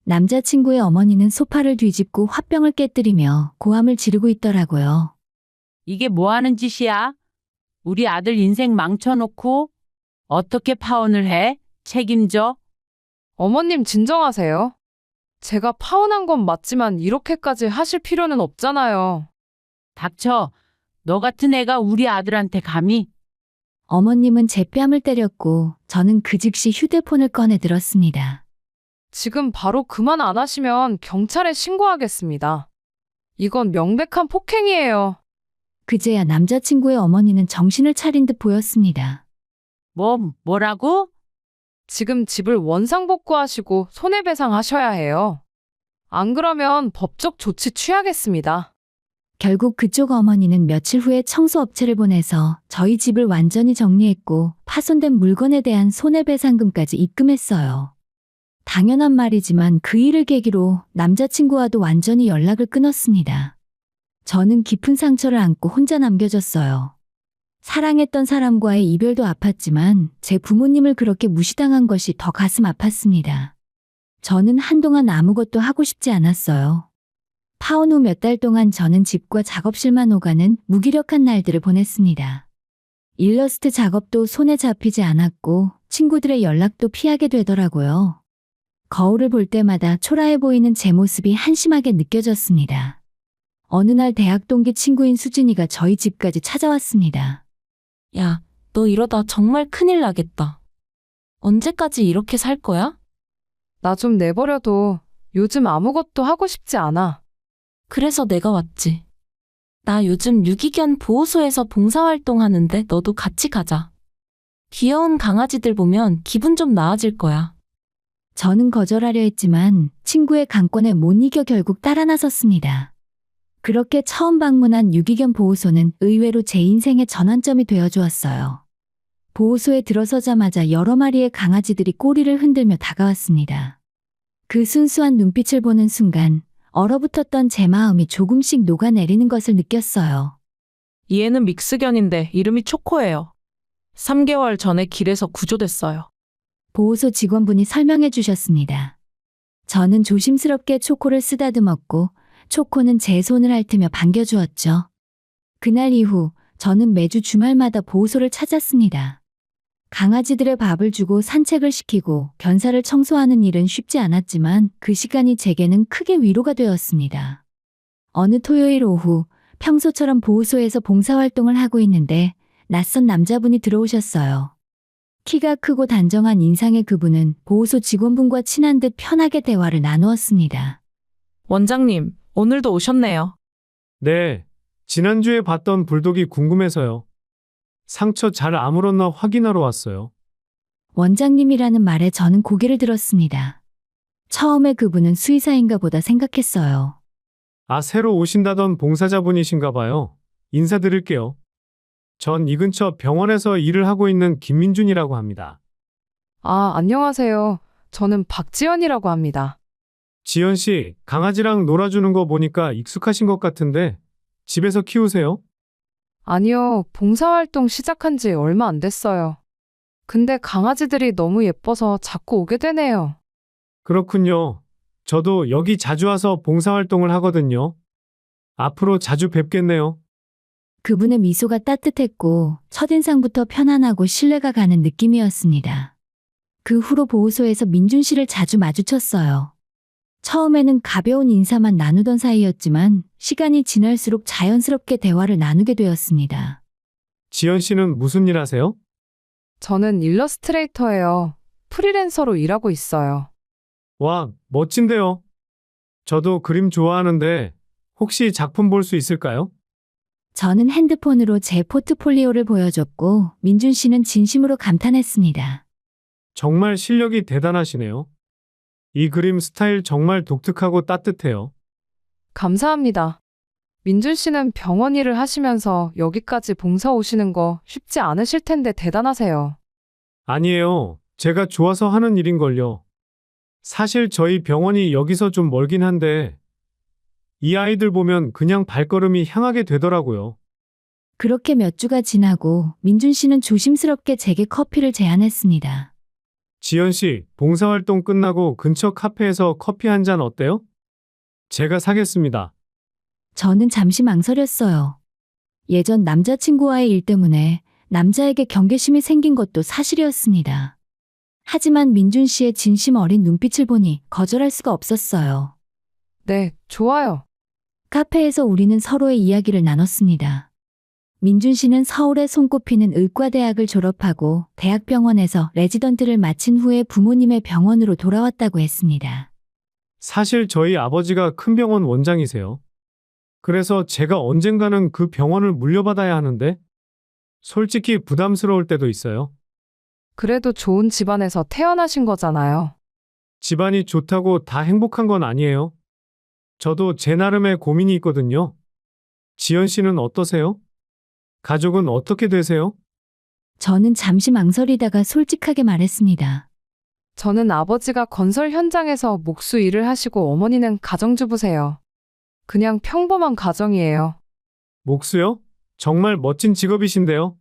남자친구의 어머니는 소파를 뒤집고 화병을 깨뜨리며 고함을 지르고 있더라고요. 이게 뭐 하는 짓이야? 우리 아들 인생 망쳐놓고 어떻게 파혼을 해? 책임져? 어머님 진정하세요. 제가 파혼한 건 맞지만 이렇게까지 하실 필요는 없잖아요. 닥쳐. 너 같은 애가 우리 아들한테 감히? 어머님은 제 뺨을 때렸고 저는 그 즉시 휴대폰을 꺼내 들었습니다. 지금 바로 그만 안 하시면 경찰에 신고하겠습니다. 이건 명백한 폭행이에요. 그제야 남자친구의 어머니는 정신을 차린 듯 보였습니다. 뭐라고? 지금 집을 원상복구하시고 손해배상하셔야 해요. 안 그러면 법적 조치 취하겠습니다. 결국 그쪽 어머니는 며칠 후에 청소업체를 보내서 저희 집을 완전히 정리했고 파손된 물건에 대한 손해배상금까지 입금했어요. 당연한 말이지만 그 일을 계기로 남자친구와도 완전히 연락을 끊었습니다. 저는 깊은 상처를 안고 혼자 남겨졌어요. 사랑했던 사람과의 이별도 아팠지만 제 부모님을 그렇게 무시당한 것이 더 가슴 아팠습니다. 저는 한동안 아무것도 하고 싶지 않았어요. 파혼 후 몇 달 동안 저는 집과 작업실만 오가는 무기력한 날들을 보냈습니다. 일러스트 작업도 손에 잡히지 않았고 친구들의 연락도 피하게 되더라고요. 거울을 볼 때마다 초라해 보이는 제 모습이 한심하게 느껴졌습니다. 어느 날 대학 동기 친구인 수진이가 저희 집까지 찾아왔습니다. 야, 너 이러다 정말 큰일 나겠다. 언제까지 이렇게 살 거야? 나 좀 내버려둬. 요즘 아무것도 하고 싶지 않아. 그래서 내가 왔지. 나 요즘 유기견 보호소에서 봉사활동 하는데 너도 같이 가자. 귀여운 강아지들 보면 기분 좀 나아질 거야. 저는 거절하려 했지만 친구의 강권에 못 이겨 결국 따라 나섰습니다. 그렇게 처음 방문한 유기견 보호소는 의외로 제 인생의 전환점이 되어주었어요. 보호소에 들어서자마자 여러 마리의 강아지들이 꼬리를 흔들며 다가왔습니다. 그 순수한 눈빛을 보는 순간 얼어붙었던 제 마음이 조금씩 녹아내리는 것을 느꼈어요. 얘는 믹스견인데 이름이 초코예요. 3개월 전에 길에서 구조됐어요. 보호소 직원분이 설명해 주셨습니다. 저는 조심스럽게 초코를 쓰다듬었고 초코는 제 손을 핥으며 반겨주었죠. 그날 이후 저는 매주 주말마다 보호소를 찾았습니다. 강아지들의 밥을 주고 산책을 시키고 견사를 청소하는 일은 쉽지 않았지만 그 시간이 제게는 크게 위로가 되었습니다. 어느 토요일 오후 평소처럼 보호소에서 봉사활동을 하고 있는데 낯선 남자분이 들어오셨어요. 키가 크고 단정한 인상의 그분은 보호소 직원분과 친한 듯 편하게 대화를 나누었습니다. 원장님, 오늘도 오셨네요. 네, 지난주에 봤던 불독이 궁금해서요. 상처 잘 아물었나 확인하러 왔어요. 원장님이라는 말에 저는 고개를 들었습니다. 처음에 그분은 수의사인가 보다 생각했어요. 아, 새로 오신다던 봉사자분이신가 봐요. 인사드릴게요. 전 이 근처 병원에서 일을 하고 있는 김민준이라고 합니다. 아, 안녕하세요. 저는 박지연이라고 합니다. 지연 씨, 강아지랑 놀아주는 거 보니까 익숙하신 것 같은데 집에서 키우세요? 아니요, 봉사활동 시작한 지 얼마 안 됐어요. 근데 강아지들이 너무 예뻐서 자꾸 오게 되네요. 그렇군요. 저도 여기 자주 와서 봉사활동을 하거든요. 앞으로 자주 뵙겠네요. 그분의 미소가 따뜻했고 첫인상부터 편안하고 신뢰가 가는 느낌이었습니다. 그 후로 보호소에서 민준 씨를 자주 마주쳤어요. 처음에는 가벼운 인사만 나누던 사이였지만 시간이 지날수록 자연스럽게 대화를 나누게 되었습니다. 지연 씨는 무슨 일 하세요? 저는 일러스트레이터예요. 프리랜서로 일하고 있어요. 와, 멋진데요. 저도 그림 좋아하는데 혹시 작품 볼 수 있을까요? 저는 핸드폰으로 제 포트폴리오를 보여줬고 민준 씨는 진심으로 감탄했습니다. 정말 실력이 대단하시네요. 이 그림 스타일 정말 독특하고 따뜻해요. 감사합니다. 민준 씨는 병원 일을 하시면서 여기까지 봉사 오시는 거 쉽지 않으실 텐데 대단하세요. 아니에요. 제가 좋아서 하는 일인걸요. 사실 저희 병원이 여기서 좀 멀긴 한데 이 아이들 보면 그냥 발걸음이 향하게 되더라고요. 그렇게 몇 주가 지나고 민준 씨는 조심스럽게 제게 커피를 제안했습니다. 지연 씨, 봉사활동 끝나고 근처 카페에서 커피 한 잔 어때요? 제가 사겠습니다. 저는 잠시 망설였어요. 예전 남자친구와의 일 때문에 남자에게 경계심이 생긴 것도 사실이었습니다. 하지만 민준 씨의 진심 어린 눈빛을 보니 거절할 수가 없었어요. 네, 좋아요. 카페에서 우리는 서로의 이야기를 나눴습니다. 민준 씨는 서울에 손꼽히는 의과대학을 졸업하고 대학병원에서 레지던트를 마친 후에 부모님의 병원으로 돌아왔다고 했습니다. 사실 저희 아버지가 큰 병원 원장이세요. 그래서 제가 언젠가는 그 병원을 물려받아야 하는데 솔직히 부담스러울 때도 있어요. 그래도 좋은 집안에서 태어나신 거잖아요. 집안이 좋다고 다 행복한 건 아니에요. 저도 제 나름의 고민이 있거든요. 지연 씨는 어떠세요? 가족은 어떻게 되세요? 저는 잠시 망설이다가 솔직하게 말했습니다. 저는 아버지가 건설 현장에서 목수 일을 하시고 어머니는 가정주부세요. 그냥 평범한 가정이에요. 목수요? 정말 멋진 직업이신데요.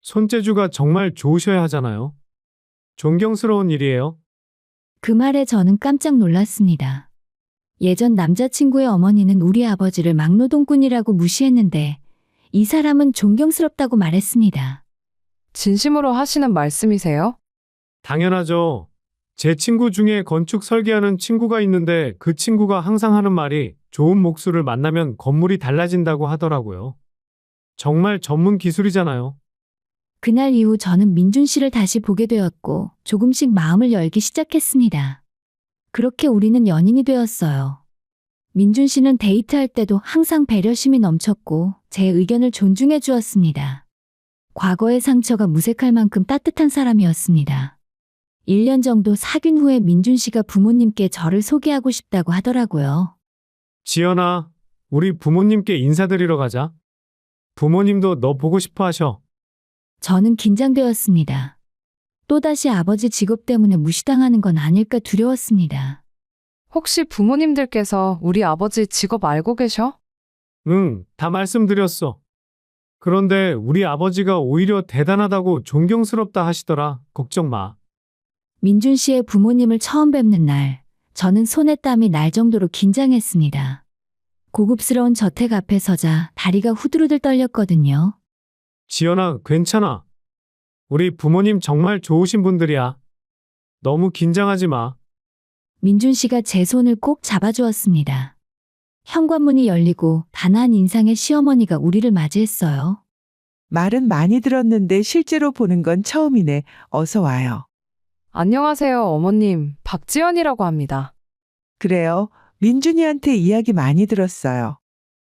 손재주가 정말 좋으셔야 하잖아요. 존경스러운 일이에요. 그 말에 저는 깜짝 놀랐습니다. 예전 남자친구의 어머니는 우리 아버지를 막노동꾼이라고 무시했는데 이 사람은 존경스럽다고 말했습니다. 진심으로 하시는 말씀이세요? 당연하죠. 제 친구 중에 건축 설계하는 친구가 있는데 그 친구가 항상 하는 말이 좋은 목수를 만나면 건물이 달라진다고 하더라고요. 정말 전문 기술이잖아요. 그날 이후 저는 민준 씨를 다시 보게 되었고 조금씩 마음을 열기 시작했습니다. 그렇게 우리는 연인이 되었어요. 민준 씨는 데이트할 때도 항상 배려심이 넘쳤고 제 의견을 존중해 주었습니다. 과거의 상처가 무색할 만큼 따뜻한 사람이었습니다. 1년 정도 사귄 후에 민준 씨가 부모님께 저를 소개하고 싶다고 하더라고요. 지연아, 우리 부모님께 인사드리러 가자. 부모님도 너 보고 싶어 하셔. 저는 긴장되었습니다. 또다시 아버지 직업 때문에 무시당하는 건 아닐까 두려웠습니다. 혹시 부모님들께서 우리 아버지 직업 알고 계셔? 응, 다 말씀드렸어. 그런데 우리 아버지가 오히려 대단하다고 존경스럽다 하시더라. 걱정 마. 민준 씨의 부모님을 처음 뵙는 날, 저는 손에 땀이 날 정도로 긴장했습니다. 고급스러운 저택 앞에 서자 다리가 후들후들 떨렸거든요. 지연아, 괜찮아. 우리 부모님 정말 좋으신 분들이야. 너무 긴장하지 마. 민준 씨가 제 손을 꼭 잡아주었습니다. 현관문이 열리고 단아한 인상의 시어머니가 우리를 맞이했어요. 말은 많이 들었는데 실제로 보는 건 처음이네. 어서 와요. 안녕하세요, 어머님. 박지연이라고 합니다. 그래요. 민준이한테 이야기 많이 들었어요.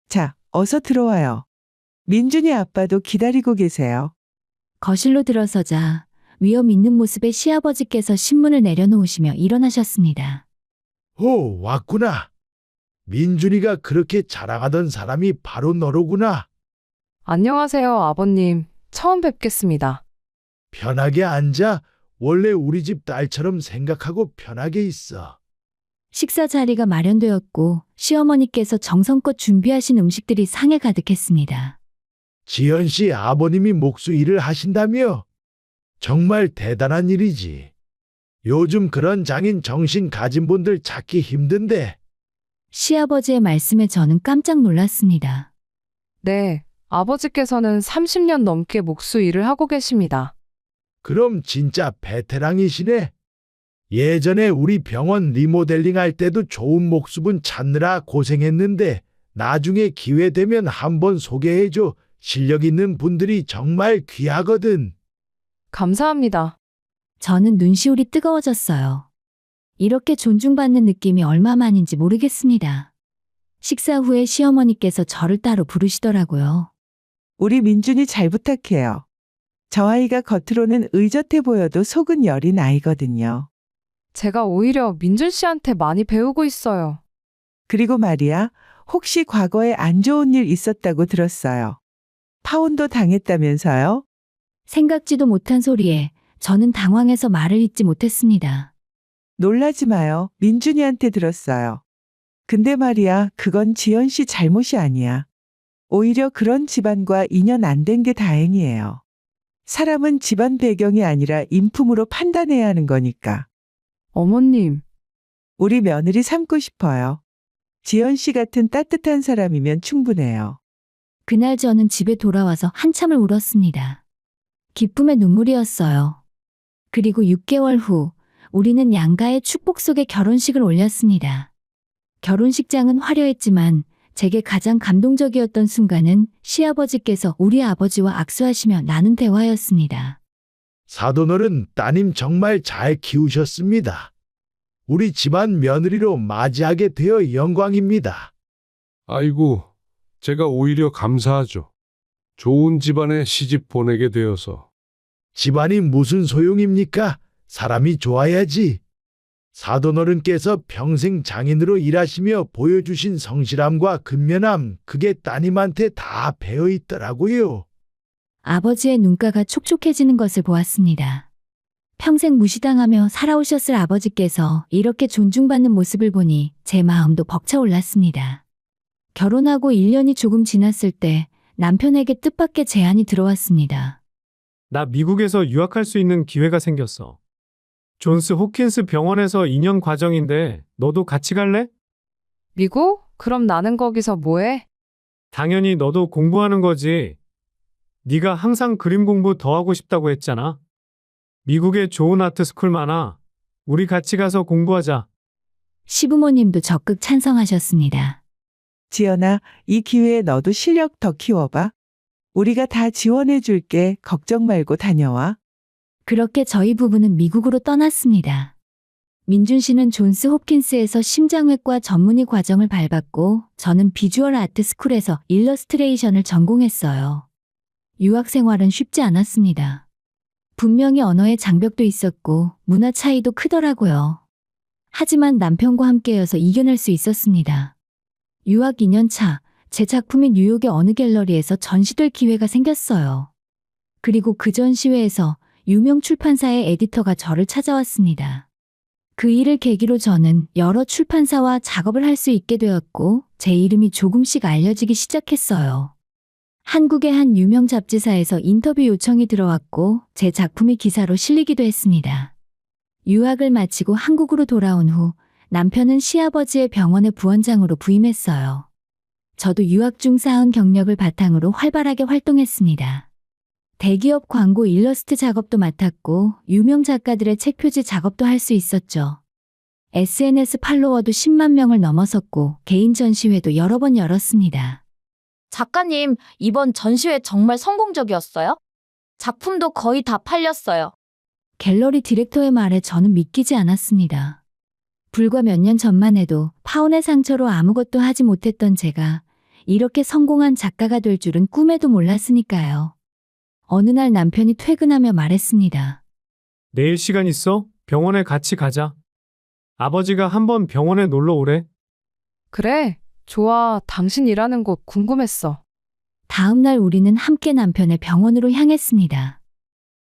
자, 어서 들어와요. 민준이 아빠도 기다리고 계세요. 거실로 들어서자 위험 있는 모습의 시아버지께서 신문을 내려놓으시며 일어나셨습니다. 오, 왔구나. 민준이가 그렇게 자랑하던 사람이 바로 너로구나. 안녕하세요, 아버님. 처음 뵙겠습니다. 편하게 앉아. 원래 우리 집 딸처럼 생각하고 편하게 있어. 식사 자리가 마련되었고 시어머니께서 정성껏 준비하신 음식들이 상에 가득했습니다. 지연 씨 아버님이 목수 일을 하신다며? 정말 대단한 일이지. 요즘 그런 장인 정신 가진 분들 찾기 힘든데. 시아버지의 말씀에 저는 깜짝 놀랐습니다. 네, 아버지께서는 30년 넘게 목수 일을 하고 계십니다. 그럼 진짜 베테랑이시네. 예전에 우리 병원 리모델링 할 때도 좋은 목수분 찾느라 고생했는데 나중에 기회 되면 한번 소개해줘. 실력 있는 분들이 정말 귀하거든. 감사합니다. 저는 눈시울이 뜨거워졌어요. 이렇게 존중받는 느낌이 얼마만인지 모르겠습니다. 식사 후에 시어머니께서 저를 따로 부르시더라고요. 우리 민준이 잘 부탁해요. 저 아이가 겉으로는 의젓해 보여도 속은 여린 아이거든요. 제가 오히려 민준 씨한테 많이 배우고 있어요. 그리고 말이야, 혹시 과거에 안 좋은 일 있었다고 들었어요. 파혼도 당했다면서요? 생각지도 못한 소리에 저는 당황해서 말을 잇지 못했습니다. 놀라지 마요. 민준이한테 들었어요. 근데 말이야, 그건 지연 씨 잘못이 아니야. 오히려 그런 집안과 인연 안 된 게 다행이에요. 사람은 집안 배경이 아니라 인품으로 판단해야 하는 거니까. 어머님. 우리 며느리 삼고 싶어요. 지연 씨 같은 따뜻한 사람이면 충분해요. 그날 저는 집에 돌아와서 한참을 울었습니다. 기쁨의 눈물이었어요. 그리고 6개월 후 우리는 양가의 축복 속에 결혼식을 올렸습니다. 결혼식장은 화려했지만 제게 가장 감동적이었던 순간은 시아버지께서 우리 아버지와 악수하시며 나눈 대화였습니다. 사돈어른 따님 정말 잘 키우셨습니다. 우리 집안 며느리로 맞이하게 되어 영광입니다. 아이고, 제가 오히려 감사하죠. 좋은 집안에 시집 보내게 되어서. 집안이 무슨 소용입니까? 사람이 좋아야지. 사돈어른께서 평생 장인으로 일하시며 보여주신 성실함과 근면함, 그게 따님한테 다 배어 있더라고요. 아버지의 눈가가 촉촉해지는 것을 보았습니다. 평생 무시당하며 살아오셨을 아버지께서 이렇게 존중받는 모습을 보니 제 마음도 벅차올랐습니다. 결혼하고 1년이 조금 지났을 때 남편에게 뜻밖의 제안이 들어왔습니다. 나 미국에서 유학할 수 있는 기회가 생겼어. 존스 호킨스 병원에서 2년 과정인데 너도 같이 갈래? 미국? 그럼 나는 거기서 뭐해? 당연히 너도 공부하는 거지. 네가 항상 그림 공부 더 하고 싶다고 했잖아. 미국에 좋은 아트스쿨 많아. 우리 같이 가서 공부하자. 시부모님도 적극 찬성하셨습니다. 지연아, 이 기회에 너도 실력 더 키워봐. 우리가 다 지원해 줄게. 걱정 말고 다녀와. 그렇게 저희 부부는 미국으로 떠났습니다. 민준 씨는 존스 홉킨스에서 심장외과 전문의 과정을 밟았고 저는 비주얼 아트 스쿨에서 일러스트레이션을 전공했어요. 유학 생활은 쉽지 않았습니다. 분명히 언어의 장벽도 있었고 문화 차이도 크더라고요. 하지만 남편과 함께여서 이겨낼 수 있었습니다. 유학 2년 차, 제 작품이 뉴욕의 어느 갤러리에서 전시될 기회가 생겼어요. 그리고 그 전시회에서 유명 출판사의 에디터가 저를 찾아왔습니다. 그 일을 계기로 저는 여러 출판사와 작업을 할 수 있게 되었고 제 이름이 조금씩 알려지기 시작했어요. 한국의 한 유명 잡지사에서 인터뷰 요청이 들어왔고 제 작품이 기사로 실리기도 했습니다. 유학을 마치고 한국으로 돌아온 후 남편은 시아버지의 병원의 부원장으로 부임했어요. 저도 유학 중 쌓은 경력을 바탕으로 활발하게 활동했습니다. 대기업 광고 일러스트 작업도 맡았고 유명 작가들의 책 표지 작업도 할 수 있었죠. SNS 팔로워도 10만 명을 넘어섰고 개인 전시회도 여러 번 열었습니다. 작가님, 이번 전시회 정말 성공적이었어요? 작품도 거의 다 팔렸어요. 갤러리 디렉터의 말에 저는 믿기지 않았습니다. 불과 몇 년 전만 해도 파혼의 상처로 아무것도 하지 못했던 제가 이렇게 성공한 작가가 될 줄은 꿈에도 몰랐으니까요. 어느 날 남편이 퇴근하며 말했습니다. 내일 시간 있어? 병원에 같이 가자. 아버지가 한번 병원에 놀러 오래. 그래, 좋아. 당신 일하는 곳 궁금했어. 다음 날 우리는 함께 남편의 병원으로 향했습니다.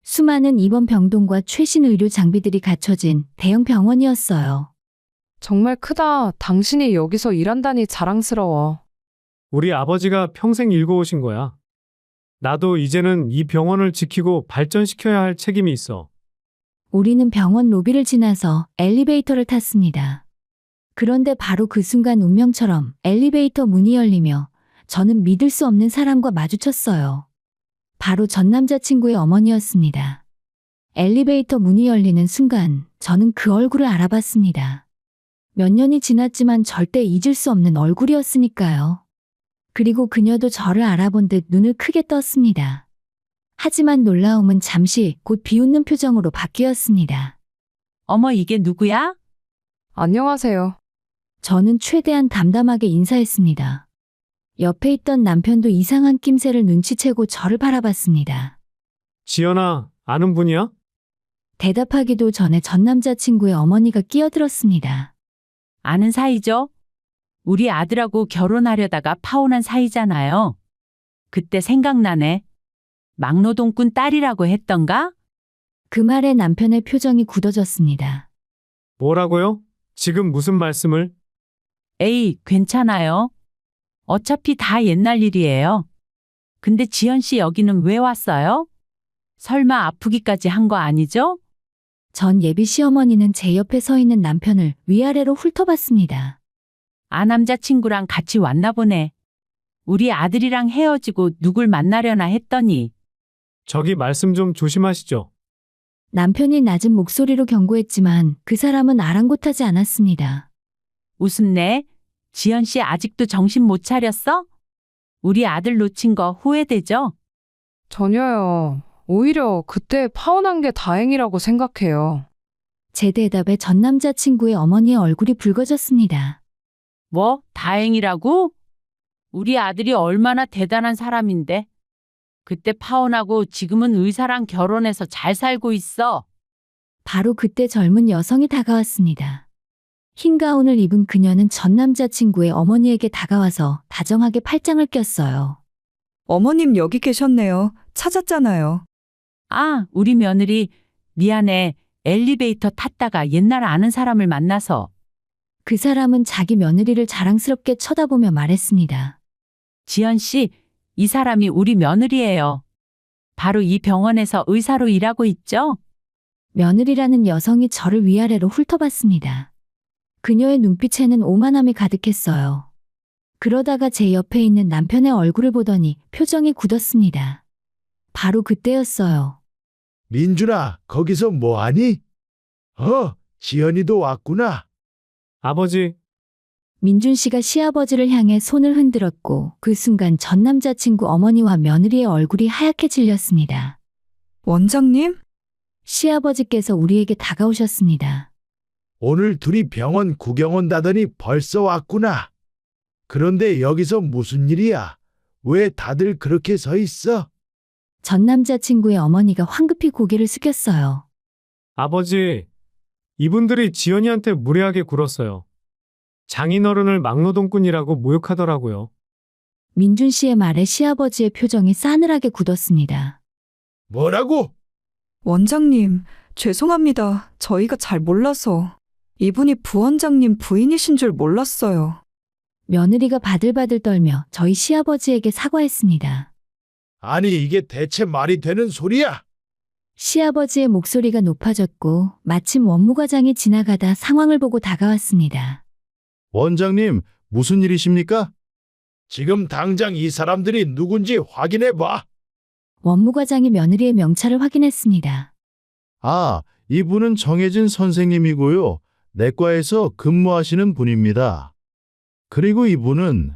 수많은 입원 병동과 최신 의료 장비들이 갖춰진 대형 병원이었어요. 정말 크다. 당신이 여기서 일한다니 자랑스러워. 우리 아버지가 평생 일궈오신 거야. 나도 이제는 이 병원을 지키고 발전시켜야 할 책임이 있어. 우리는 병원 로비를 지나서 엘리베이터를 탔습니다. 그런데 바로 그 순간 운명처럼 엘리베이터 문이 열리며 저는 믿을 수 없는 사람과 마주쳤어요. 바로 전 남자친구의 어머니였습니다. 엘리베이터 문이 열리는 순간 저는 그 얼굴을 알아봤습니다. 몇 년이 지났지만 절대 잊을 수 없는 얼굴이었으니까요. 그리고 그녀도 저를 알아본 듯 눈을 크게 떴습니다. 하지만 놀라움은 잠시 곧 비웃는 표정으로 바뀌었습니다. 어머, 이게 누구야? 안녕하세요. 저는 최대한 담담하게 인사했습니다. 옆에 있던 남편도 이상한 낌새를 눈치채고 저를 바라봤습니다. 지연아, 아는 분이야? 대답하기도 전에 전 남자친구의 어머니가 끼어들었습니다. 아는 사이죠? 우리 아들하고 결혼하려다가 파혼한 사이잖아요. 그때 생각나네. 막노동꾼 딸이라고 했던가? 그 말에 남편의 표정이 굳어졌습니다. 뭐라고요? 지금 무슨 말씀을? 에이, 괜찮아요. 어차피 다 옛날 일이에요. 근데 지연 씨 여기는 왜 왔어요? 설마 아프기까지 한 거 아니죠? 전 예비 시어머니는 제 옆에 서 있는 남편을 위아래로 훑어봤습니다. 아, 남자친구랑 같이 왔나 보네. 우리 아들이랑 헤어지고 누굴 만나려나 했더니. 저기 말씀 좀 조심하시죠. 남편이 낮은 목소리로 경고했지만 그 사람은 아랑곳하지 않았습니다. 웃음네. 지연 씨 아직도 정신 못 차렸어? 우리 아들 놓친 거 후회되죠? 전혀요. 오히려 그때 파혼한 게 다행이라고 생각해요. 제 대답에 전 남자친구의 어머니의 얼굴이 붉어졌습니다. 뭐? 다행이라고? 우리 아들이 얼마나 대단한 사람인데. 그때 파혼하고 지금은 의사랑 결혼해서 잘 살고 있어. 바로 그때 젊은 여성이 다가왔습니다. 흰 가운을 입은 그녀는 전 남자친구의 어머니에게 다가와서 다정하게 팔짱을 꼈어요. 어머님 여기 계셨네요. 찾았잖아요. 아, 우리 며느리. 미안해. 엘리베이터 탔다가 옛날 아는 사람을 만나서. 그 사람은 자기 며느리를 자랑스럽게 쳐다보며 말했습니다. 지연 씨, 이 사람이 우리 며느리예요. 바로 이 병원에서 의사로 일하고 있죠? 며느리라는 여성이 저를 위아래로 훑어봤습니다. 그녀의 눈빛에는 오만함이 가득했어요. 그러다가 제 옆에 있는 남편의 얼굴을 보더니 표정이 굳었습니다. 바로 그때였어요. 민준아, 거기서 뭐하니? 지연이도 왔구나. 아버지. 민준 씨가 시아버지를 향해 손을 흔들었고 그 순간 전 남자친구 어머니와 며느리의 얼굴이 하얗게 질렸습니다. 원장님? 시아버지께서 우리에게 다가오셨습니다. 오늘 둘이 병원 구경 온다더니 벌써 왔구나. 그런데 여기서 무슨 일이야? 왜 다들 그렇게 서 있어? 전 남자친구의 어머니가 황급히 고개를 숙였어요. 아버지, 이분들이 지연이한테 무례하게 굴었어요. 장인어른을 막노동꾼이라고 모욕하더라고요. 민준 씨의 말에 시아버지의 표정이 싸늘하게 굳었습니다. 뭐라고? 원장님, 죄송합니다. 저희가 잘 몰라서. 이분이 부원장님 부인이신 줄 몰랐어요. 며느리가 바들바들 떨며 저희 시아버지에게 사과했습니다. 아니, 이게 대체 말이 되는 소리야? 시아버지의 목소리가 높아졌고 마침 원무과장이 지나가다 상황을 보고 다가왔습니다. 원장님, 무슨 일이십니까? 지금 당장 이 사람들이 누군지 확인해봐. 원무과장이 며느리의 명찰을 확인했습니다. 아, 이분은 정혜진 선생님이고요. 내과에서 근무하시는 분입니다. 그리고 이분은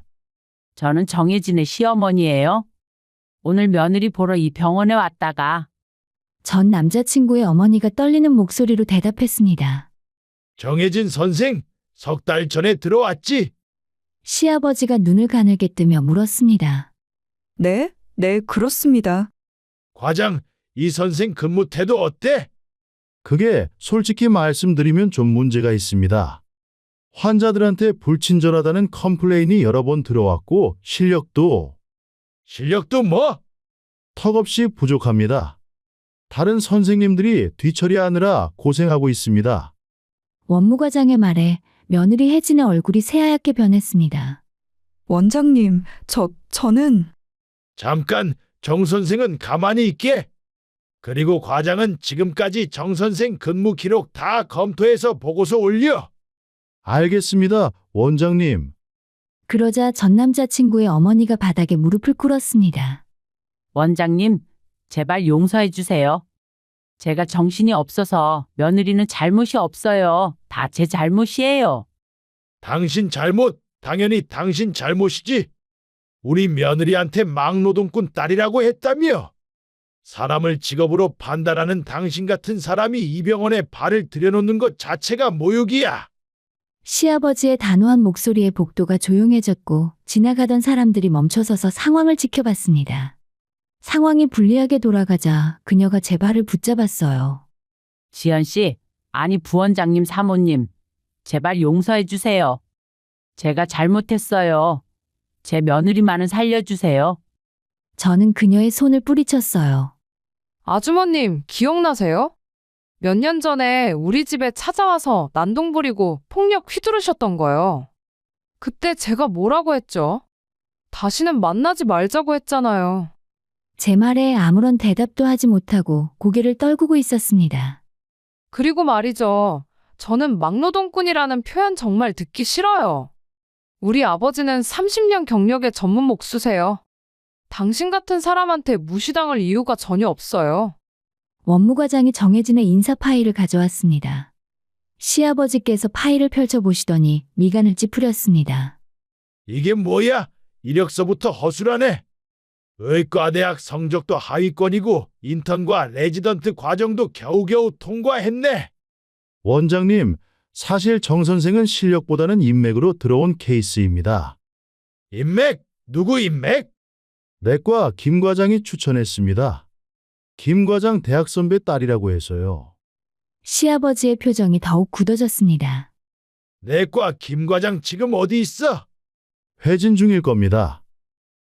저는 정혜진의 시어머니예요. 오늘 며느리 보러 이 병원에 왔다가. 전 남자친구의 어머니가 떨리는 목소리로 대답했습니다. 정혜진 선생, 석 달 전에 들어왔지? 시아버지가 눈을 가늘게 뜨며 물었습니다. 네, 그렇습니다. 과장, 이 선생 근무 태도 어때? 그게 솔직히 말씀드리면 좀 문제가 있습니다. 환자들한테 불친절하다는 컴플레인이 여러 번 들어왔고 실력도 뭐? 턱없이 부족합니다. 다른 선생님들이 뒤처리하느라 고생하고 있습니다. 원무과장의 말에 며느리 혜진의 얼굴이 새하얗게 변했습니다. 원장님, 저는... 잠깐, 정 선생은 가만히 있게. 그리고 과장은 지금까지 정 선생 근무 기록 다 검토해서 보고서 올려. 알겠습니다, 원장님. 그러자 전 남자친구의 어머니가 바닥에 무릎을 꿇었습니다. 원장님, 제발 용서해 주세요. 제가 정신이 없어서 며느리는 잘못이 없어요. 다 제 잘못이에요. 당신 잘못, 당연히 당신 잘못이지. 우리 며느리한테 막노동꾼 딸이라고 했다며. 사람을 직업으로 판단하는 당신 같은 사람이 이 병원에 발을 들여놓는 것 자체가 모욕이야. 시아버지의 단호한 목소리에 복도가 조용해졌고 지나가던 사람들이 멈춰서서 상황을 지켜봤습니다. 상황이 불리하게 돌아가자 그녀가 제 발을 붙잡았어요. 지연 씨, 아니 부원장님 사모님, 제발 용서해 주세요. 제가 잘못했어요. 제 며느리만은 살려주세요. 저는 그녀의 손을 뿌리쳤어요. 아주머님, 기억나세요? 몇 년 전에 우리 집에 찾아와서 난동 부리고 폭력 휘두르셨던 거요. 그때 제가 뭐라고 했죠? 다시는 만나지 말자고 했잖아요. 제 말에 아무런 대답도 하지 못하고 고개를 떨구고 있었습니다. 그리고 말이죠. 저는 막노동꾼이라는 표현 정말 듣기 싫어요. 우리 아버지는 30년 경력의 전문 목수세요. 당신 같은 사람한테 무시당할 이유가 전혀 없어요. 원무과장이 정혜진의 인사 파일을 가져왔습니다. 시아버지께서 파일을 펼쳐보시더니 미간을 찌푸렸습니다. 이게 뭐야? 이력서부터 허술하네. 의과대학 성적도 하위권이고 인턴과 레지던트 과정도 겨우겨우 통과했네. 원장님, 사실 정 선생은 실력보다는 인맥으로 들어온 케이스입니다. 인맥? 누구 인맥? 내과 김 과장이 추천했습니다. 김 과장 대학 선배 딸이라고 해서요. 시아버지의 표정이 더욱 굳어졌습니다. 내과 김 과장 지금 어디 있어? 회진 중일 겁니다.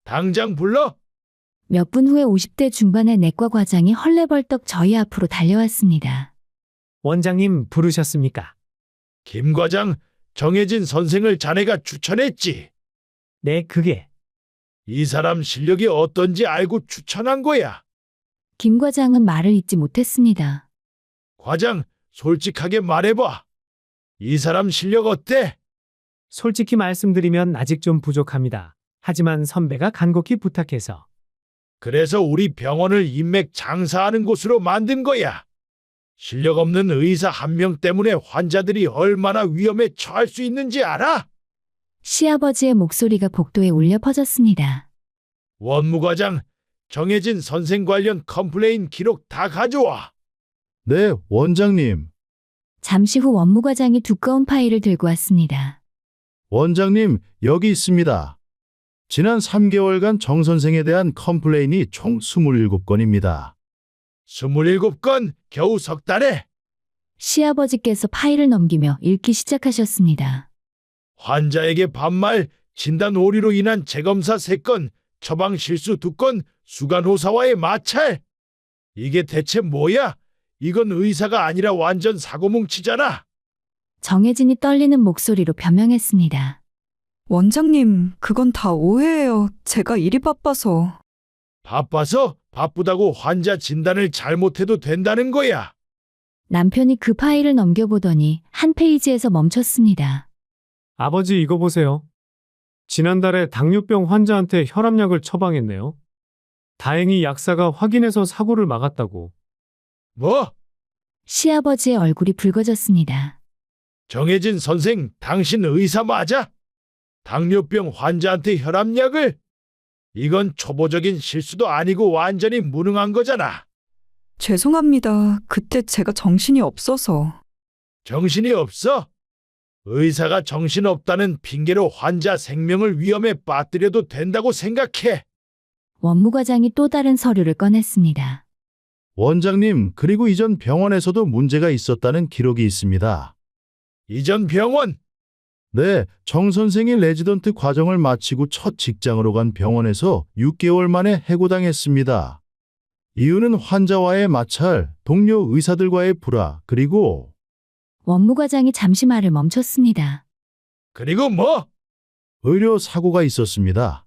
당장 불러? 몇 분 후에 50대 중반의 내과 과장이 헐레벌떡 저희 앞으로 달려왔습니다. 원장님 부르셨습니까? 김 과장, 정혜진 선생을 자네가 추천했지. 네, 그게. 이 사람 실력이 어떤지 알고 추천한 거야. 김 과장은 말을 잇지 못했습니다. 과장, 솔직하게 말해봐. 이 사람 실력 어때? 솔직히 말씀드리면 아직 좀 부족합니다. 하지만 선배가 간곡히 부탁해서. 그래서 우리 병원을 인맥 장사하는 곳으로 만든 거야. 실력 없는 의사 한 명 때문에 환자들이 얼마나 위험에 처할 수 있는지 알아? 시아버지의 목소리가 복도에 울려 퍼졌습니다. 원무과장, 정혜진 선생 관련 컴플레인 기록 다 가져와. 네, 원장님. 잠시 후 원무과장이 두꺼운 파일을 들고 왔습니다. 원장님, 여기 있습니다. 지난 3개월간 정 선생에 대한 컴플레인이 총 27건입니다. 27건? 겨우 석 달에? 시아버지께서 파일을 넘기며 읽기 시작하셨습니다. 환자에게 반말, 진단 오류로 인한 재검사 3건, 처방 실수 2건, 수간호사와의 마찰. 이게 대체 뭐야? 이건 의사가 아니라 완전 사고뭉치잖아. 정혜진이 떨리는 목소리로 변명했습니다. 원장님, 그건 다 오해예요. 제가 일이 바빠서. 바빠서? 바쁘다고 환자 진단을 잘못해도 된다는 거야. 남편이 그 파일을 넘겨보더니 한 페이지에서 멈췄습니다. 아버지 이거 보세요. 지난달에 당뇨병 환자한테 혈압약을 처방했네요. 다행히 약사가 확인해서 사고를 막았다고. 뭐? 시아버지의 얼굴이 붉어졌습니다. 정혜진 선생, 당신 의사 맞아? 당뇨병 환자한테 혈압약을? 이건 초보적인 실수도 아니고 완전히 무능한 거잖아. 죄송합니다. 그때 제가 정신이 없어서. 정신이 없어? 의사가 정신없다는 핑계로 환자 생명을 위험에 빠뜨려도 된다고 생각해. 원무과장이 또 다른 서류를 꺼냈습니다. 원장님, 그리고 이전 병원에서도 문제가 있었다는 기록이 있습니다. 이전 병원? 네, 정 선생이 레지던트 과정을 마치고 첫 직장으로 간 병원에서 6개월 만에 해고당했습니다. 이유는 환자와의 마찰, 동료 의사들과의 불화, 그리고 원무과장이 잠시 말을 멈췄습니다. 그리고 뭐? 의료 사고가 있었습니다.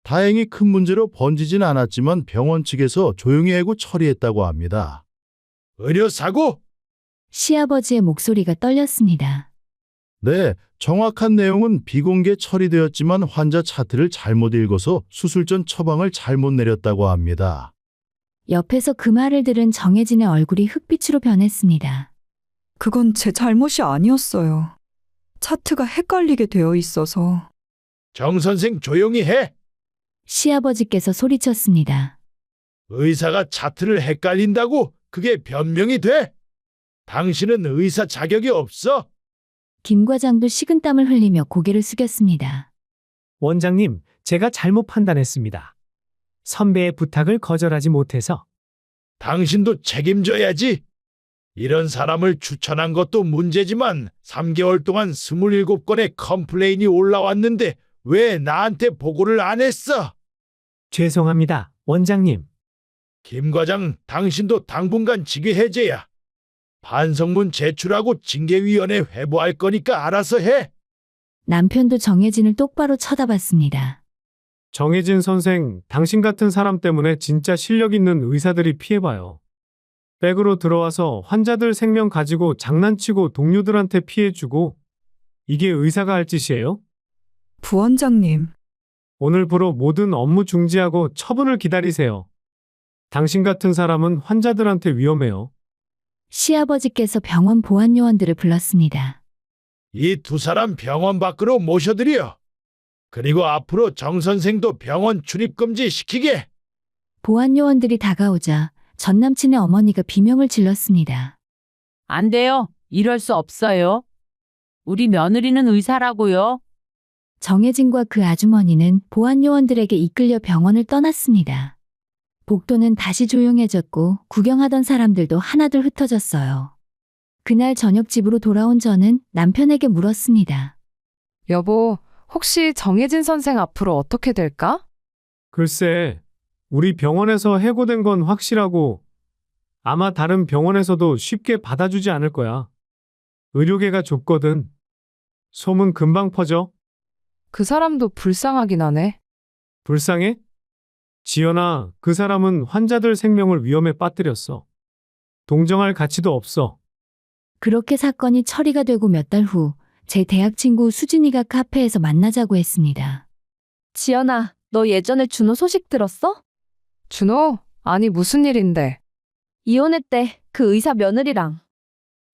다행히 큰 문제로 번지진 않았지만 병원 측에서 조용히 해고 처리했다고 합니다. 의료 사고? 시아버지의 목소리가 떨렸습니다. 네, 정확한 내용은 비공개 처리되었지만 환자 차트를 잘못 읽어서 수술 전 처방을 잘못 내렸다고 합니다. 옆에서 그 말을 들은 정혜진의 얼굴이 흑빛으로 변했습니다. 그건 제 잘못이 아니었어요. 차트가 헷갈리게 되어 있어서. 정 선생 조용히 해. 시아버지께서 소리쳤습니다. 의사가 차트를 헷갈린다고 그게 변명이 돼? 당신은 의사 자격이 없어. 김 과장도 식은땀을 흘리며 고개를 숙였습니다. 원장님, 제가 잘못 판단했습니다. 선배의 부탁을 거절하지 못해서. 당신도 책임져야지. 이런 사람을 추천한 것도 문제지만 3개월 동안 27건의 컴플레인이 올라왔는데 왜 나한테 보고를 안 했어? 죄송합니다, 원장님. 김 과장, 당신도 당분간 직위 해제야. 반성문 제출하고 징계위원회 회부할 거니까 알아서 해. 남편도 정혜진을 똑바로 쳐다봤습니다. 정혜진 선생, 당신 같은 사람 때문에 진짜 실력 있는 의사들이 피해봐요. 백으로 들어와서 환자들 생명 가지고 장난치고 동료들한테 피해주고 이게 의사가 할 짓이에요? 부원장님. 오늘부로 모든 업무 중지하고 처분을 기다리세요. 당신 같은 사람은 환자들한테 위험해요. 시아버지께서 병원 보안 요원들을 불렀습니다. 이 두 사람 병원 밖으로 모셔드려. 그리고 앞으로 정 선생도 병원 출입금지 시키게. 보안 요원들이 다가오자 전 남친의 어머니가 비명을 질렀습니다. 안 돼요. 이럴 수 없어요. 우리 며느리는 의사라고요. 정혜진과 그 아주머니는 보안 요원들에게 이끌려 병원을 떠났습니다. 복도는 다시 조용해졌고 구경하던 사람들도 하나둘 흩어졌어요. 그날 저녁 집으로 돌아온 저는 남편에게 물었습니다. 여보, 혹시 정혜진 선생 앞으로 어떻게 될까? 글쎄, 우리 병원에서 해고된 건 확실하고 아마 다른 병원에서도 쉽게 받아주지 않을 거야. 의료계가 좁거든. 소문 금방 퍼져. 그 사람도 불쌍하긴 하네. 불쌍해? 지연아, 그 사람은 환자들 생명을 위험에 빠뜨렸어. 동정할 가치도 없어. 그렇게 사건이 처리가 되고 몇 달 후 제 대학 친구 수진이가 카페에서 만나자고 했습니다. 지연아, 너 예전에 준호 소식 들었어? 준호? 아니, 무슨 일인데? 이혼했대, 그 의사 며느리랑.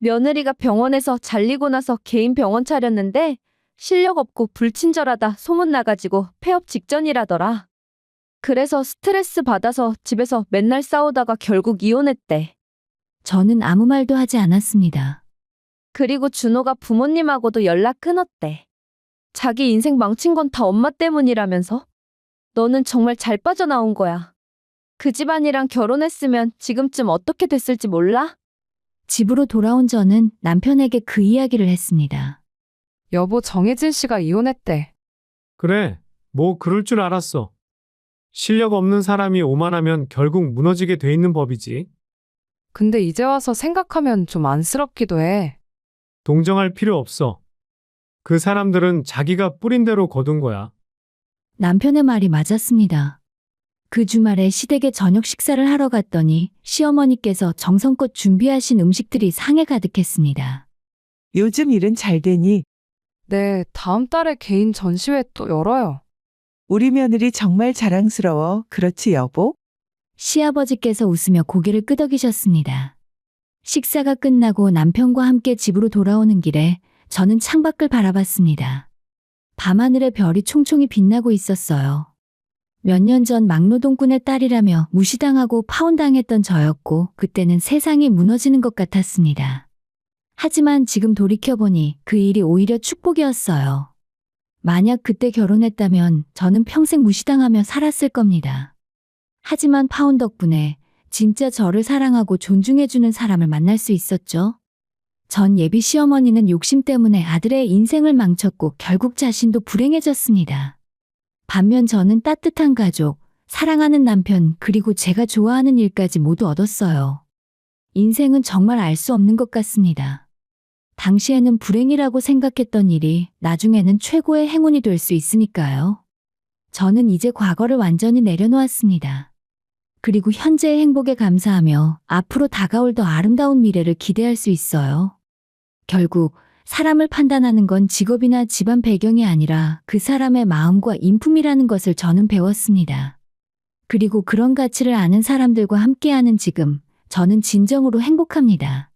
며느리가 병원에서 잘리고 나서 개인 병원 차렸는데 실력 없고 불친절하다 소문 나가지고 폐업 직전이라더라. 그래서 스트레스 받아서 집에서 맨날 싸우다가 결국 이혼했대. 저는 아무 말도 하지 않았습니다. 그리고 준호가 부모님하고도 연락 끊었대. 자기 인생 망친 건 다 엄마 때문이라면서? 너는 정말 잘 빠져나온 거야. 그 집안이랑 결혼했으면 지금쯤 어떻게 됐을지 몰라? 집으로 돌아온 저는 남편에게 그 이야기를 했습니다. 여보, 정혜진 씨가 이혼했대. 그래, 뭐 그럴 줄 알았어. 실력 없는 사람이 오만하면 결국 무너지게 돼 있는 법이지. 근데 이제 와서 생각하면 좀 안쓰럽기도 해. 동정할 필요 없어. 그 사람들은 자기가 뿌린 대로 거둔 거야. 남편의 말이 맞았습니다. 그 주말에 시댁에 저녁 식사를 하러 갔더니 시어머니께서 정성껏 준비하신 음식들이 상에 가득했습니다. 요즘 일은 잘 되니? 네, 다음 달에 개인 전시회 또 열어요. 우리 며느리 정말 자랑스러워. 그렇지, 여보? 시아버지께서 웃으며 고개를 끄덕이셨습니다. 식사가 끝나고 남편과 함께 집으로 돌아오는 길에 저는 창밖을 바라봤습니다. 밤하늘에 별이 총총히 빛나고 있었어요. 몇 년 전 막노동꾼의 딸이라며 무시당하고 파혼당했던 저였고 그때는 세상이 무너지는 것 같았습니다. 하지만 지금 돌이켜보니 그 일이 오히려 축복이었어요. 만약 그때 결혼했다면 저는 평생 무시당하며 살았을 겁니다. 하지만 파혼 덕분에 진짜 저를 사랑하고 존중해주는 사람을 만날 수 있었죠. 전 예비 시어머니는 욕심 때문에 아들의 인생을 망쳤고 결국 자신도 불행해졌습니다. 반면 저는 따뜻한 가족, 사랑하는 남편, 그리고 제가 좋아하는 일까지 모두 얻었어요. 인생은 정말 알 수 없는 것 같습니다. 당시에는 불행이라고 생각했던 일이 나중에는 최고의 행운이 될 수 있으니까요. 저는 이제 과거를 완전히 내려놓았습니다. 그리고 현재의 행복에 감사하며 앞으로 다가올 더 아름다운 미래를 기대할 수 있어요. 결국 사람을 판단하는 건 직업이나 집안 배경이 아니라 그 사람의 마음과 인품이라는 것을 저는 배웠습니다. 그리고 그런 가치를 아는 사람들과 함께하는 지금, 저는 진정으로 행복합니다.